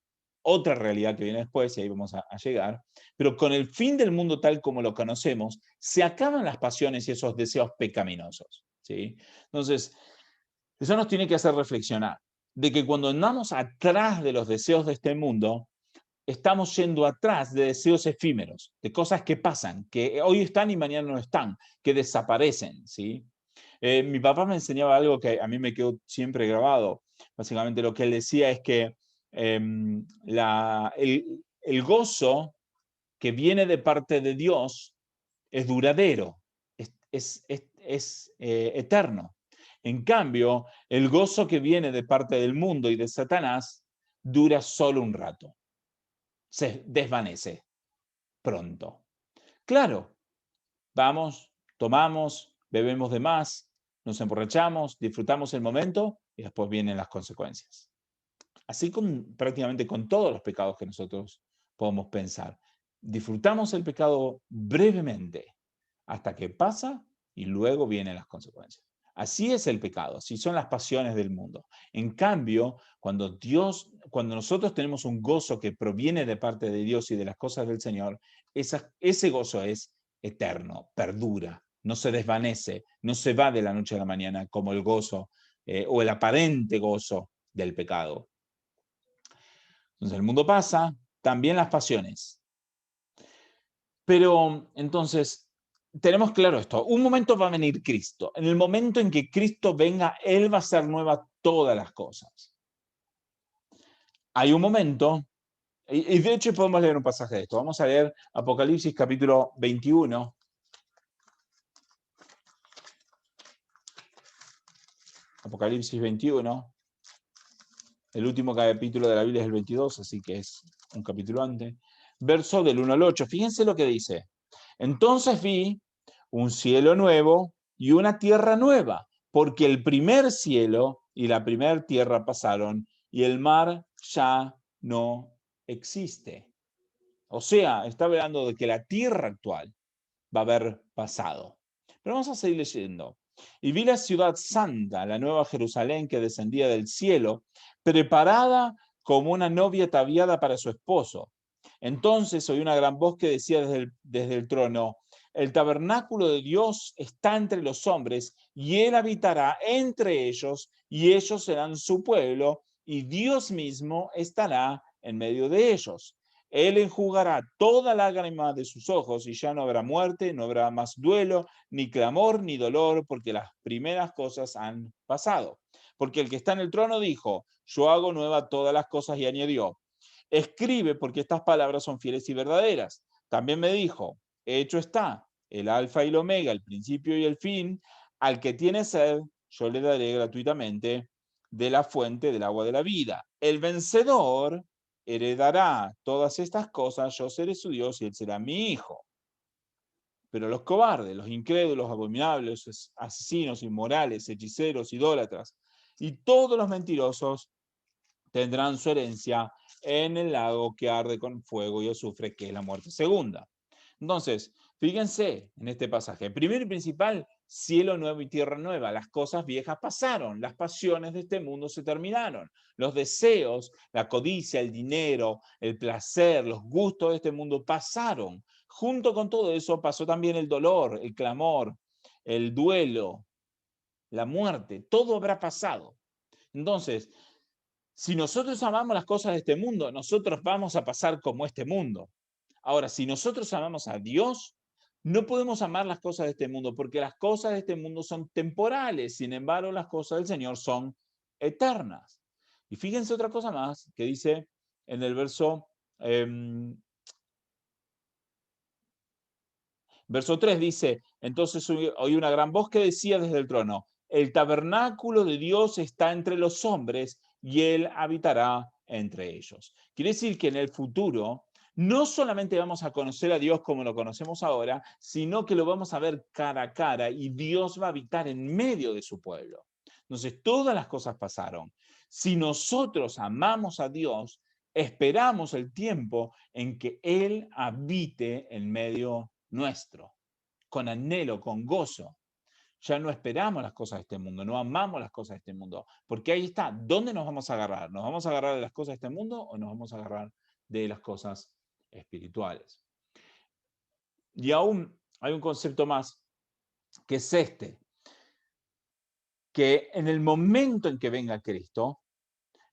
otra realidad que viene después y ahí vamos a llegar, pero con el fin del mundo tal como lo conocemos, se acaban las pasiones y esos deseos pecaminosos, ¿sí? Entonces, eso nos tiene que hacer reflexionar de que cuando andamos atrás de los deseos de este mundo, estamos yendo atrás de deseos efímeros, de cosas que pasan, que hoy están y mañana no están, que desaparecen, ¿sí? Mi papá me enseñaba algo que a mí me quedó siempre grabado. Básicamente lo que él decía es que el gozo que viene de parte de Dios es duradero, es eterno. En cambio, el gozo que viene de parte del mundo y de Satanás dura solo un rato. Se desvanece pronto. Claro, vamos, tomamos, bebemos de más, nos emborrachamos, disfrutamos el momento y después vienen las consecuencias. Así con prácticamente con todos los pecados que nosotros podemos pensar. Disfrutamos el pecado brevemente hasta que pasa y luego vienen las consecuencias. Así es el pecado, así son las pasiones del mundo. En cambio, cuando nosotros tenemos un gozo que proviene de parte de Dios y de las cosas del Señor, ese gozo es eterno, perdura, no se desvanece, no se va de la noche a la mañana como el gozo o el aparente gozo del pecado. Entonces el mundo pasa, también las pasiones. Pero entonces, tenemos claro esto, un momento va a venir Cristo. En el momento en que Cristo venga, Él va a hacer nueva todas las cosas. Hay un momento, y de hecho podemos leer un pasaje de esto. Vamos a leer Apocalipsis capítulo 21. Apocalipsis 21. El último capítulo de la Biblia es el 22, así que es un capítulo antes. Verso del 1 al 8. Fíjense lo que dice. Entonces vi un cielo nuevo y una tierra nueva, porque el primer cielo y la primera tierra pasaron y el mar ya no existe. O sea, está hablando de que la tierra actual va a haber pasado. Pero vamos a seguir leyendo. Y vi la ciudad santa, la nueva Jerusalén que descendía del cielo, preparada como una novia ataviada para su esposo. Entonces oí una gran voz que decía desde el trono, el tabernáculo de Dios está entre los hombres y él habitará entre ellos y ellos serán su pueblo y Dios mismo estará en medio de ellos. Él enjugará toda lágrima de sus ojos y ya no habrá muerte, no habrá más duelo, ni clamor, ni dolor, porque las primeras cosas han pasado. Porque el que está en el trono dijo, yo hago nueva todas las cosas y añadió, escribe porque estas palabras son fieles y verdaderas. También me dijo, hecho está, el alfa y el omega, el principio y el fin, al que tiene sed, yo le daré gratuitamente de la fuente del agua de la vida. El vencedor heredará todas estas cosas, yo seré su Dios y él será mi hijo. Pero los cobardes, los incrédulos, abominables, asesinos, inmorales, hechiceros, idólatras y todos los mentirosos tendrán su herencia en el lago que arde con fuego y azufre, que es la muerte segunda. Entonces, fíjense en este pasaje. Primero y principal, cielo nuevo y tierra nueva. Las cosas viejas pasaron, las pasiones de este mundo se terminaron. Los deseos, la codicia, el dinero, el placer, los gustos de este mundo pasaron. Junto con todo eso pasó también el dolor, el clamor, el duelo, la muerte. Todo habrá pasado. Entonces, si nosotros amamos las cosas de este mundo, nosotros vamos a pasar como este mundo. Ahora, si nosotros amamos a Dios, no podemos amar las cosas de este mundo, porque las cosas de este mundo son temporales, sin embargo, las cosas del Señor son eternas. Y fíjense otra cosa más que dice en el verso Verso 3 dice, entonces oí una gran voz que decía desde el trono, el tabernáculo de Dios está entre los hombres y Él habitará entre ellos. Quiere decir que en el futuro no solamente vamos a conocer a Dios como lo conocemos ahora, sino que lo vamos a ver cara a cara y Dios va a habitar en medio de su pueblo. Entonces, todas las cosas pasaron. Si nosotros amamos a Dios, esperamos el tiempo en que Él habite en medio nuestro, con anhelo, con gozo. Ya no esperamos las cosas de este mundo, no amamos las cosas de este mundo, porque ahí está, ¿dónde nos vamos a agarrar? ¿Nos vamos a agarrar de las cosas de este mundo o nos vamos a agarrar de las cosas espirituales? Y aún hay un concepto más, que es este, que en el momento en que venga Cristo,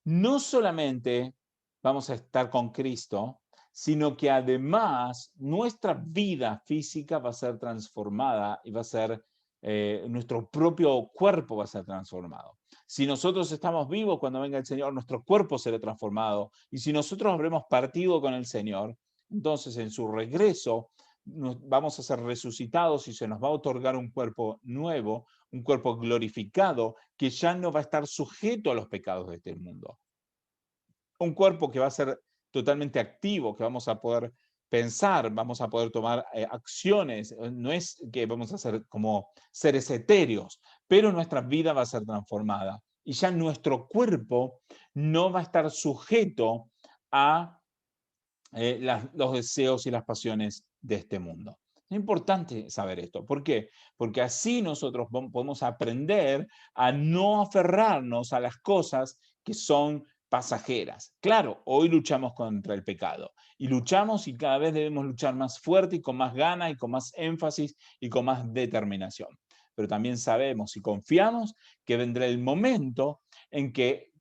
no solamente vamos a estar con Cristo, sino que además nuestra vida física va a ser transformada y va a ser, nuestro propio cuerpo va a ser transformado. Si nosotros estamos vivos cuando venga el Señor, nuestro cuerpo será transformado. Y si nosotros habremos partido con el Señor, entonces en su regreso vamos a ser resucitados y se nos va a otorgar un cuerpo nuevo, un cuerpo glorificado, que ya no va a estar sujeto a los pecados de este mundo. Un cuerpo que va a ser totalmente activo, que vamos a poder pensar, vamos a poder tomar acciones. No es que vamos a ser como seres etéreos, pero nuestra vida va a ser transformada. Y ya nuestro cuerpo no va a estar sujeto a los deseos y las pasiones de este mundo. Es importante saber esto. ¿Por qué? Porque así nosotros podemos aprender a no aferrarnos a las cosas que son pasajeras. Claro, hoy luchamos contra el pecado y luchamos y cada vez debemos luchar más fuerte y con más ganas y con más énfasis y con más determinación. Pero también sabemos y confiamos que vendrá el momento en que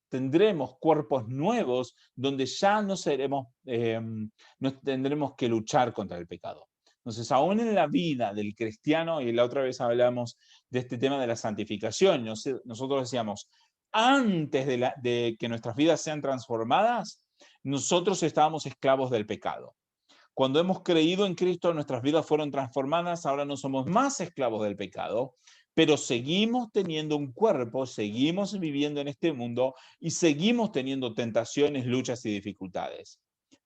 tendremos cuerpos nuevos donde ya no seremos, no tendremos que luchar contra el pecado. Entonces, aún en la vida del cristiano, y la otra vez hablamos de este tema de la santificación, nosotros decíamos, antes de que nuestras vidas sean transformadas, nosotros estábamos esclavos del pecado. Cuando hemos creído en Cristo, nuestras vidas fueron transformadas, ahora no somos más esclavos del pecado, pero seguimos teniendo un cuerpo, seguimos viviendo en este mundo y seguimos teniendo tentaciones, luchas y dificultades.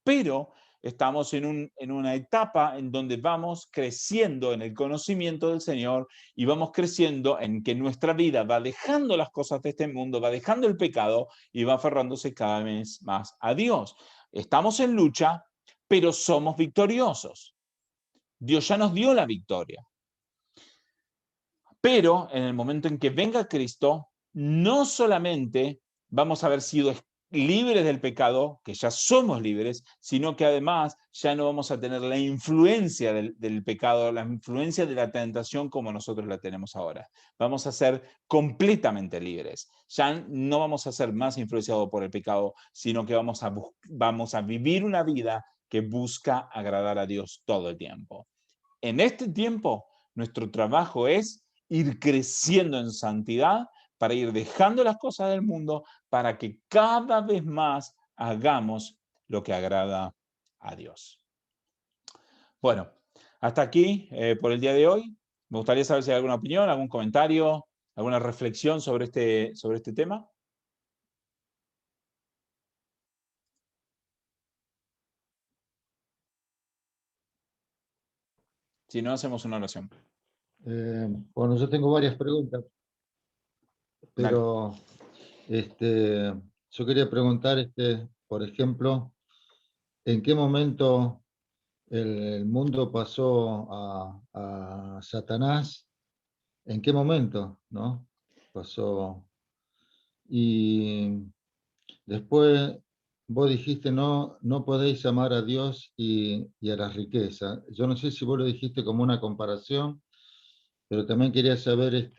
Pero estamos en una etapa en donde vamos creciendo en el conocimiento del Señor y vamos creciendo en que nuestra vida va dejando las cosas de este mundo, va dejando el pecado y va aferrándose cada vez más a Dios. Estamos en lucha, pero somos victoriosos. Dios ya nos dio la victoria. Pero en el momento en que venga Cristo, no solamente vamos a haber sido libres del pecado, que ya somos libres, sino que además ya no vamos a tener la influencia del pecado, la influencia de la tentación como nosotros la tenemos ahora. Vamos a ser completamente libres. Ya no vamos a ser más influenciados por el pecado, sino que vamos a vivir una vida que busca agradar a Dios todo el tiempo. En este tiempo, nuestro trabajo es ir creciendo en santidad para ir dejando las cosas del mundo para que cada vez más hagamos lo que agrada a Dios. Bueno, hasta aquí por el día de hoy. Me gustaría saber si hay alguna opinión, algún comentario, alguna reflexión sobre este tema. Si no, hacemos una oración. Bueno, yo tengo varias preguntas, pero yo quería preguntar, por ejemplo, ¿en qué momento el mundo pasó a Satanás? ¿En qué momento, no? Pasó. Y después vos dijiste, no, no podéis amar a Dios y a la riqueza. Yo no sé si vos lo dijiste como una comparación, pero también quería saber,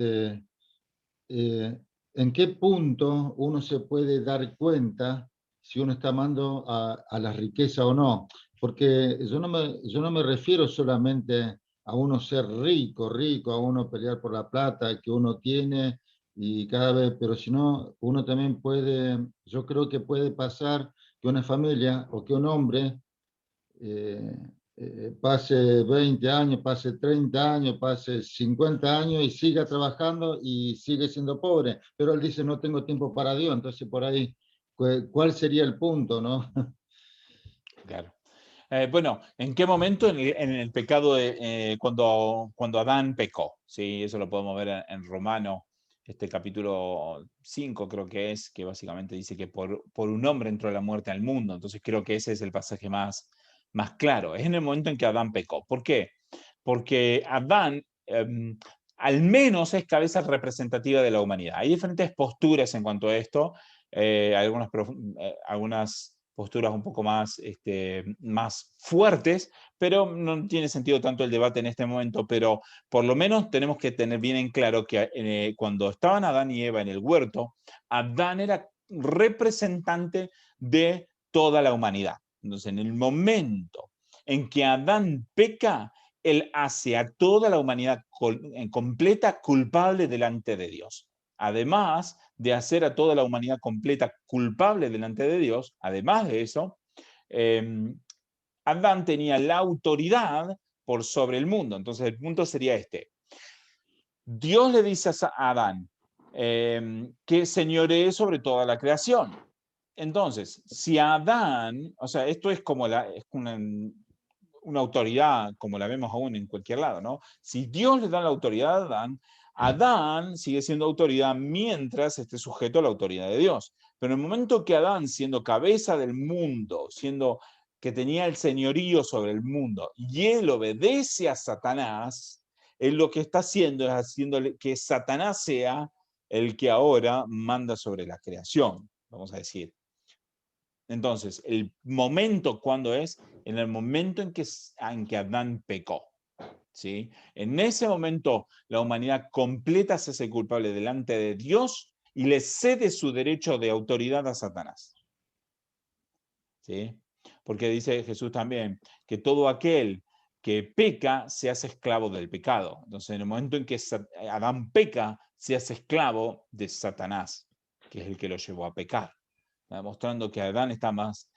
¿en qué punto uno se puede dar cuenta si uno está amando a la riqueza o no? Porque yo no me refiero solamente a uno ser rico, rico, a uno pelear por la plata que uno tiene y cada vez, pero si no, uno también puede, yo creo que puede pasar que una familia o que un hombre eh, pase 20 años, pase 30 años, pase 50 años y siga trabajando y sigue siendo pobre. Pero él dice, no tengo tiempo para Dios, entonces por ahí, ¿cuál sería el punto, no? Claro. Bueno, ¿en qué momento? En el pecado, cuando Adán pecó. ¿Sí? Eso lo podemos ver en Romano, este capítulo 5 creo que es, que básicamente dice que por un hombre entró la muerte al mundo. Entonces creo que ese es el pasaje más claro. Es en el momento en que Adán pecó. ¿Por qué? Porque Adán al menos es cabeza representativa de la humanidad. Hay diferentes posturas en cuanto a esto. Algunas posturas un poco más fuertes, pero no tiene sentido tanto el debate en este momento, pero por lo menos tenemos que tener bien en claro que cuando estaban Adán y Eva en el huerto, Adán era representante de toda la humanidad. Entonces, en el momento en que Adán peca, él hace a toda la humanidad completa culpable delante de Dios. Además de hacer a toda la humanidad completa culpable delante de Dios, además de eso, Adán tenía la autoridad por sobre el mundo. Entonces el punto sería este. Dios le dice a Adán que señoree sobre toda la creación. Entonces, si Adán, o sea, esto es como es una autoridad como la vemos aún en cualquier lado, ¿no? Si Dios le da la autoridad a Adán, Adán sigue siendo autoridad mientras esté sujeto a la autoridad de Dios. Pero en el momento que Adán, siendo cabeza del mundo, siendo que tenía el señorío sobre el mundo, y él obedece a Satanás, él lo que está haciendo es haciéndole que Satanás sea el que ahora manda sobre la creación, vamos a decir. Entonces, el momento, ¿cuándo es? En el momento en que Adán pecó. ¿Sí? En ese momento, la humanidad completa se hace culpable delante de Dios y le cede su derecho de autoridad a Satanás. ¿Sí? Porque dice Jesús también que todo aquel que peca se hace esclavo del pecado. Entonces, en el momento en que Adán peca, se hace esclavo de Satanás, que es el que lo llevó a pecar, demostrando que Adán está más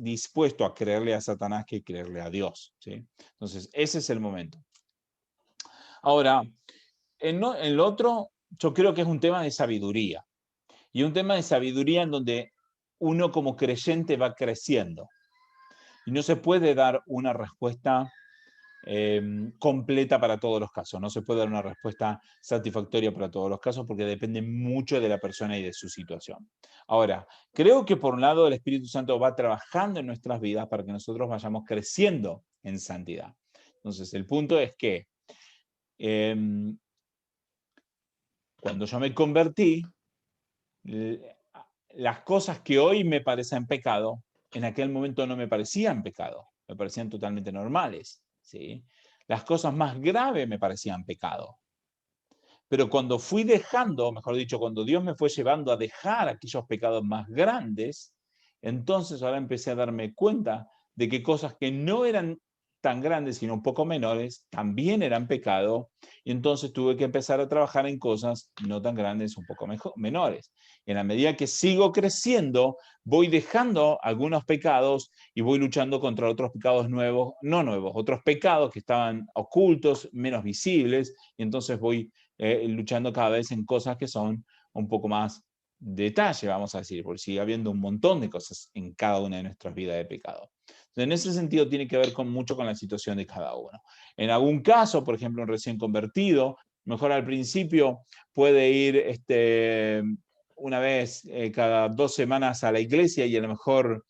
dispuesto a creerle a Satanás que creerle a Dios. ¿Sí? Entonces, ese es el momento. Ahora, en el otro, yo creo que es un tema de sabiduría. Y un tema de sabiduría en donde uno como creyente va creciendo. Y no se puede dar una respuesta completa para todos los casos. No se puede dar una respuesta satisfactoria para todos los casos porque depende mucho de la persona y de su situación. Ahora, creo que por un lado el Espíritu Santo va trabajando en nuestras vidas para que nosotros vayamos creciendo en santidad. Entonces, el punto es que cuando yo me convertí, las cosas que hoy me parecen pecado, en aquel momento no me parecían pecado, me parecían totalmente normales. ¿Sí? Las cosas más graves me parecían pecado. Pero cuando fui dejando, mejor dicho, cuando Dios me fue llevando a dejar aquellos pecados más grandes, entonces ahora empecé a darme cuenta de que cosas que no eran tan grandes, sino un poco menores, también eran pecado, y entonces tuve que empezar a trabajar en cosas no tan grandes, un poco menores. En la medida que sigo creciendo, voy dejando algunos pecados y voy luchando contra otros pecados nuevos, no nuevos, otros pecados que estaban ocultos, menos visibles, y entonces voy luchando cada vez en cosas que son un poco más detalle, vamos a decir, porque sigue habiendo un montón de cosas en cada una de nuestras vidas de pecado. Entonces, en ese sentido tiene que ver mucho con la situación de cada uno. En algún caso, por ejemplo, un recién convertido, mejor al principio puede ir una vez cada 2 semanas a la iglesia y a lo mejor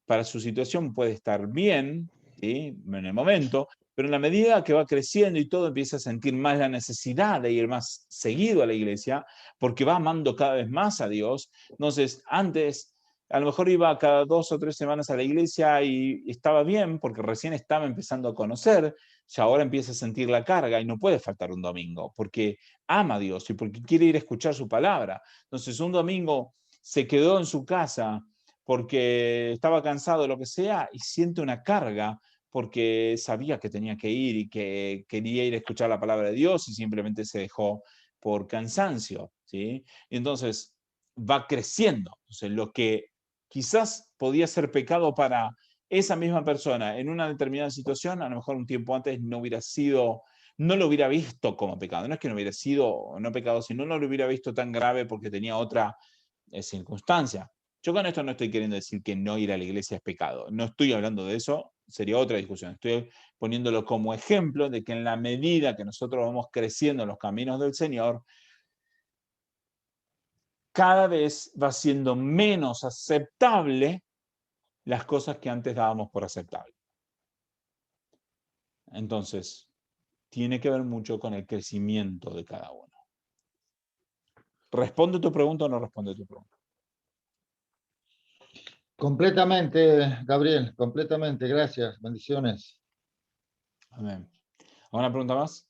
para su situación puede estar bien, ¿sí? En el momento, pero en la medida que va creciendo y todo, empieza a sentir más la necesidad de ir más seguido a la iglesia, porque va amando cada vez más a Dios. Entonces, antes, a lo mejor iba cada 2 o 3 semanas a la iglesia y estaba bien, porque recién estaba empezando a conocer, y ahora empieza a sentir la carga y no puede faltar un domingo, porque ama a Dios y porque quiere ir a escuchar su palabra. Entonces, un domingo se quedó en su casa porque estaba cansado, lo que sea, y siente una carga porque sabía que tenía que ir y que quería ir a escuchar la palabra de Dios y simplemente se dejó por cansancio, ¿sí? Y entonces va creciendo. Entonces, lo que quizás podía ser pecado para esa misma persona en una determinada situación, a lo mejor un tiempo antes no hubiera sido, no lo hubiera visto como pecado. No es que no hubiera sido, no pecado, sino no lo hubiera visto tan grave porque tenía otra circunstancia. Yo con esto no estoy queriendo decir que no ir a la iglesia es pecado. No estoy hablando de eso, sería otra discusión. Estoy poniéndolo como ejemplo de que en la medida que nosotros vamos creciendo en los caminos del Señor, cada vez va siendo menos aceptable las cosas que antes dábamos por aceptable. Entonces, tiene que ver mucho con el crecimiento de cada uno. ¿Responde tu pregunta o no responde tu pregunta? Completamente, Gabriel, completamente. Gracias. Bendiciones. Amén. ¿Alguna pregunta más?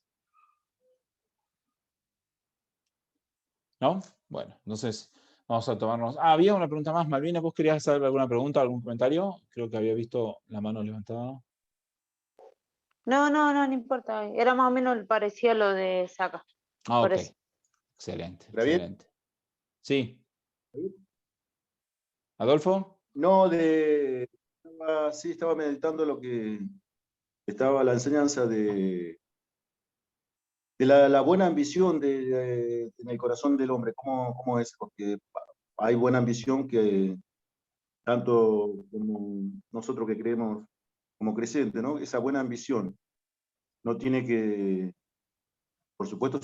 ¿No? Bueno, entonces vamos a tomarnos... había una pregunta más. Malvina, ¿vos querías hacer alguna pregunta, algún comentario? Creo que había visto la mano levantada. No importa. Era más o menos parecido a lo de Saca. Ok. Eso. Excelente, ¿Gabriel? excelente. Sí. ¿Adolfo? No, estaba meditando lo que estaba la enseñanza de la buena ambición en el corazón del hombre. ¿Cómo es? Porque hay buena ambición que tanto como nosotros que creemos como creyentes, ¿no? Esa buena ambición no tiene que, por supuesto,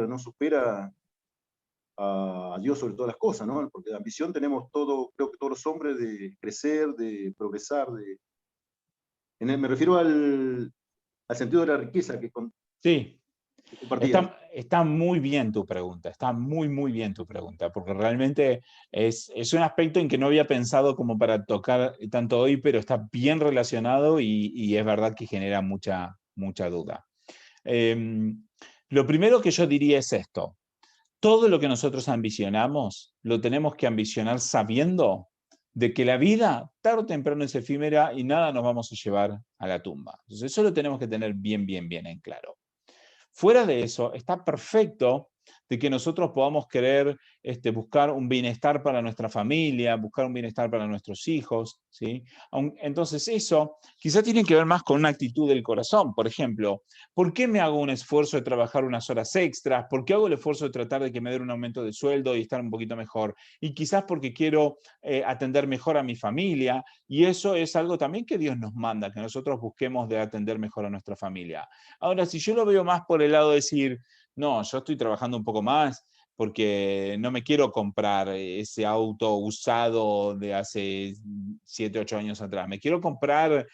no supera a Dios sobre todas las cosas, ¿no? Porque la ambición tenemos todo, creo que todos los hombres, de crecer, de progresar, me refiero al sentido de la riqueza que Sí. compartía. Está muy bien tu pregunta, está muy, muy bien tu pregunta, porque realmente es un aspecto en que no había pensado como para tocar tanto hoy, pero está bien relacionado y es verdad que genera mucha duda. Lo primero que yo diría es esto: todo lo que nosotros ambicionamos, lo tenemos que ambicionar sabiendo de que la vida tarde o temprano es efímera y nada nos vamos a llevar a la tumba. Entonces eso lo tenemos que tener bien en claro. Fuera de eso, está perfecto de que nosotros podamos querer buscar un bienestar para nuestra familia, buscar un bienestar para nuestros hijos, ¿sí? Entonces eso quizá tiene que ver más con una actitud del corazón. Por ejemplo, ¿por qué me hago un esfuerzo de trabajar unas horas extras? ¿Por qué hago el esfuerzo de tratar de que me den un aumento de sueldo y estar un poquito mejor? Y quizás porque quiero atender mejor a mi familia, y eso es algo también que Dios nos manda, que nosotros busquemos de atender mejor a nuestra familia. Ahora, si yo lo veo más por el lado de decir, no, yo estoy trabajando un poco más porque no me quiero comprar ese auto usado de hace 7, 8 años atrás. Me quiero comprar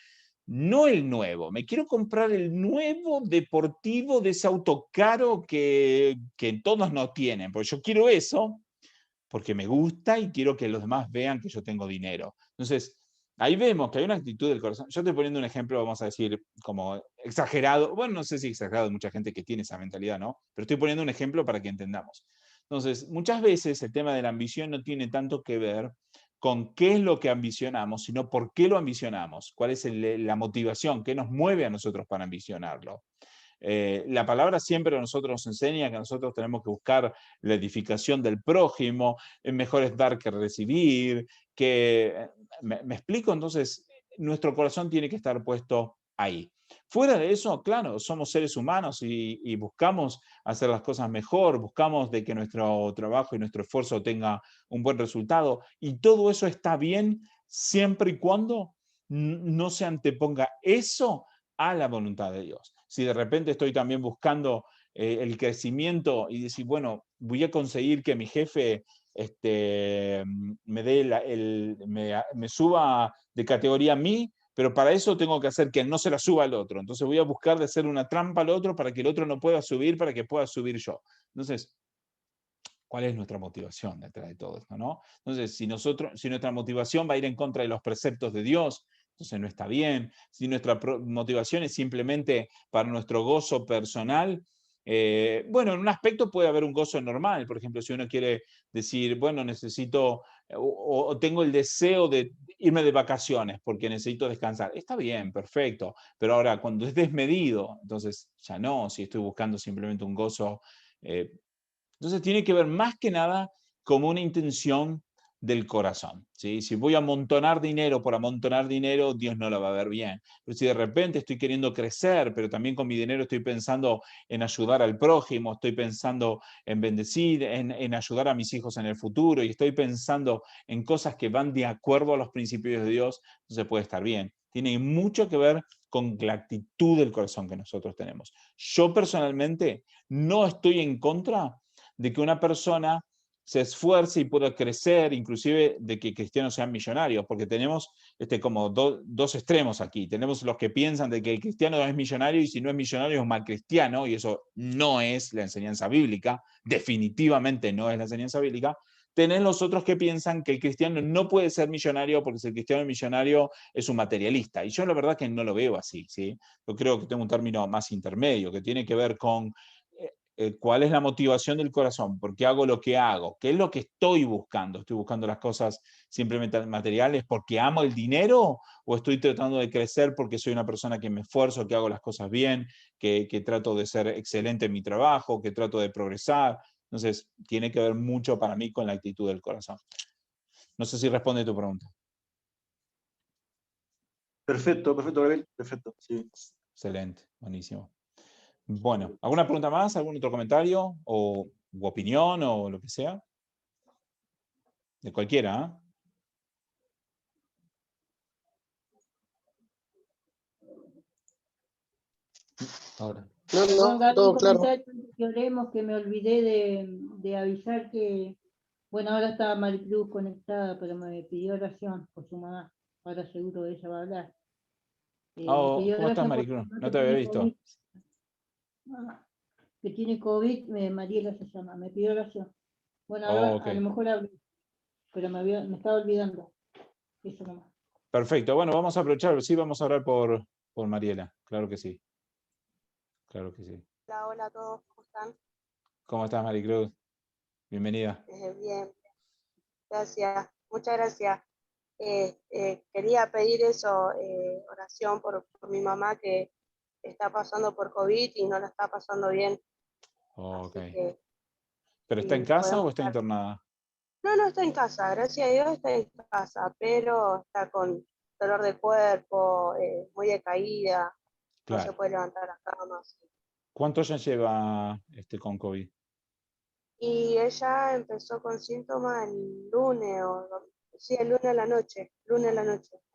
no el nuevo, me quiero comprar el nuevo deportivo de ese auto caro que todos no tienen, porque yo quiero eso porque me gusta y quiero que los demás vean que yo tengo dinero. Entonces, ahí vemos que hay una actitud del corazón. Yo estoy poniendo un ejemplo, vamos a decir, como exagerado. Bueno, no sé si exagerado, hay mucha gente que tiene esa mentalidad, ¿no? Pero estoy poniendo un ejemplo para que entendamos. Entonces, muchas veces el tema de la ambición no tiene tanto que ver con qué es lo que ambicionamos, sino por qué lo ambicionamos, cuál es la motivación, qué nos mueve a nosotros para ambicionarlo. La palabra siempre a nosotros nos enseña que nosotros tenemos que buscar la edificación del prójimo, mejor es dar que recibir, ¿me explico? Entonces, nuestro corazón tiene que estar puesto ahí. Fuera de eso, claro, somos seres humanos y buscamos hacer las cosas mejor, buscamos de que nuestro trabajo y nuestro esfuerzo tenga un buen resultado, y todo eso está bien siempre y cuando no se anteponga eso a la voluntad de Dios. Si de repente estoy también buscando el crecimiento y decir, bueno, voy a conseguir que mi jefe me suba de categoría a mí, pero para eso tengo que hacer que no se la suba al otro. Entonces voy a buscar de hacer una trampa al otro para que el otro no pueda subir, para que pueda subir yo. Entonces, ¿cuál es nuestra motivación detrás de todo esto, no? Entonces, si nuestra motivación va a ir en contra de los preceptos de Dios, entonces no está bien. Si nuestra motivación es simplemente para nuestro gozo personal, bueno, en un aspecto puede haber un gozo normal. Por ejemplo, si uno quiere decir, bueno, necesito o tengo el deseo de irme de vacaciones porque necesito descansar. Está bien, perfecto. Pero ahora, cuando es desmedido, entonces ya no, si estoy buscando simplemente un gozo. Entonces tiene que ver más que nada como una intención del corazón, ¿sí? Si voy a amontonar dinero por amontonar dinero, Dios no lo va a ver bien. Pero si de repente estoy queriendo crecer, pero también con mi dinero estoy pensando en ayudar al prójimo, estoy pensando en bendecir, en ayudar a mis hijos en el futuro, y estoy pensando en cosas que van de acuerdo a los principios de Dios, entonces puede estar bien. Tiene mucho que ver con la actitud del corazón que nosotros tenemos. Yo personalmente no estoy en contra de que una persona se esfuerce y pueda crecer, inclusive de que cristianos sean millonarios, porque tenemos como dos extremos aquí. Tenemos los que piensan de que el cristiano es millonario y si no es millonario es mal cristiano, y eso no es la enseñanza bíblica, definitivamente no es la enseñanza bíblica. Tenés los otros que piensan que el cristiano no puede ser millonario porque si el cristiano es millonario es un materialista. Y yo la verdad que no lo veo así, ¿sí? Yo creo que tengo un término más intermedio, que tiene que ver con cuál es la motivación del corazón, por qué hago lo que hago, qué es lo que estoy buscando. ¿Estoy buscando las cosas simplemente materiales porque amo el dinero o estoy tratando de crecer porque soy una persona que me esfuerzo, que hago las cosas bien, que trato de ser excelente en mi trabajo, que trato de progresar? Entonces, tiene que ver mucho para mí con la actitud del corazón. No sé si responde tu pregunta. Perfecto, Gabriel, perfecto, sí. Excelente, buenísimo. Bueno, ¿alguna pregunta más? ¿Algún otro comentario o u opinión o lo que sea? De cualquiera, ¿eh? Ahora. Bueno, Gaby, Todo un claro. comentario antes que oremos, que me olvidé de avisar que, bueno, ahora estaba Maricruz conectada, pero me pidió oración por su mamá. Ahora seguro ella va a hablar. Me pidió ¿Cómo estás, oración por su Maricruz? mamá No que te había tiene visto. COVID. Que tiene COVID, Mariela se llama, me pidió oración. Bueno, ahora Ok. a lo mejor hablo, pero me estaba olvidando. Eso nomás. Perfecto. Bueno, vamos a aprovechar. Sí, vamos a orar por Mariela. Claro que sí. Claro que sí. Hola, hola a todos, ¿cómo están? ¿Cómo estás, Maricruz? Bienvenida. Bien, gracias, muchas gracias. Quería pedir eso, oración por mi mamá que está pasando por COVID y no la está pasando bien. Ok. Así que ¿Pero está en si casa podemos o está estar. internada? No está en casa, gracias a Dios está en casa, pero está con dolor de cuerpo, muy decaída, no se Claro. puede levantar las camas. ¿Cuánto ya lleva con COVID? Y ella empezó con síntomas el lunes, sí, el lunes a la noche,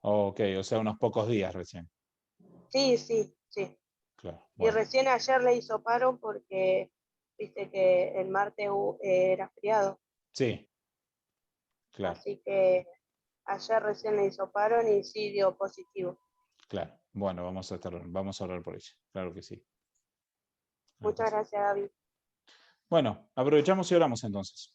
Ok, o sea, unos pocos días recién. Sí. Claro. Y Bueno. recién ayer le hizo paro porque, viste que el martes era feriado, Sí, claro, así que ayer recién le hizo paro y sí dio positivo. claro. Bueno, vamos a orar por ella. Claro que sí. Claro que Muchas sí. gracias, David. Bueno, aprovechamos y oramos entonces.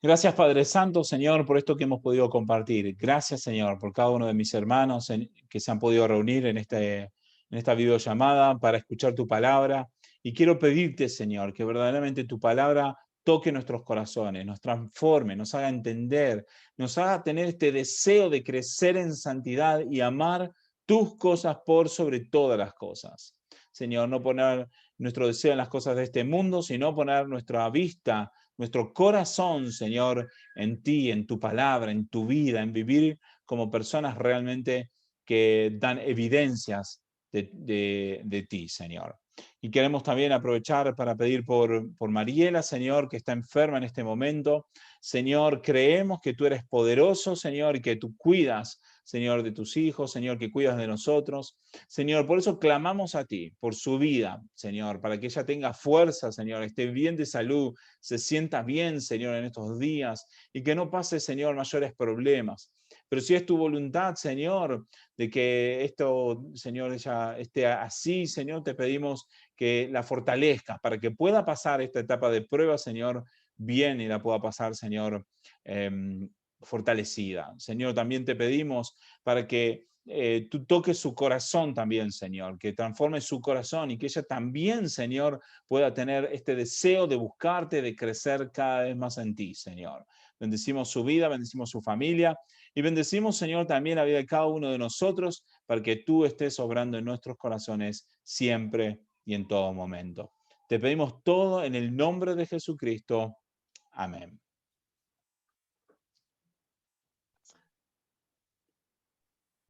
Gracias, Padre Santo, Señor, por esto que hemos podido compartir. Gracias, Señor, por cada uno de mis hermanos que se han podido reunir en esta videollamada para escuchar tu palabra. Y quiero pedirte, Señor, que verdaderamente tu palabra toque nuestros corazones, nos transforme, nos haga entender, nos haga tener este deseo de crecer en santidad y amar tus cosas por sobre todas las cosas. Señor, no poner nuestro deseo en las cosas de este mundo, sino poner nuestra vista, nuestro corazón, Señor, en ti, en tu palabra, en tu vida, en vivir como personas realmente que dan evidencias de ti, Señor. Y queremos también aprovechar para pedir por Mariela, Señor, que está enferma en este momento. Señor, creemos que tú eres poderoso, Señor, y que tú cuidas, Señor, de tus hijos, Señor, que cuidas de nosotros. Señor, por eso clamamos a ti, por su vida, Señor, para que ella tenga fuerza, Señor, esté bien de salud, se sienta bien, Señor, en estos días y que no pase, Señor, mayores problemas. Pero si es tu voluntad, Señor, de que esto, Señor, ella esté así, Señor, te pedimos que la fortalezcas para que pueda pasar esta etapa de prueba, Señor, bien y la pueda pasar, Señor, fortalecida. Señor, también te pedimos para que tú toques su corazón también, Señor, que transforme su corazón y que ella también, Señor, pueda tener este deseo de buscarte, de crecer cada vez más en ti, Señor. Bendecimos su vida, bendecimos su familia y bendecimos, Señor, también la vida de cada uno de nosotros para que tú estés obrando en nuestros corazones siempre y en todo momento. Te pedimos todo en el nombre de Jesucristo. Amén.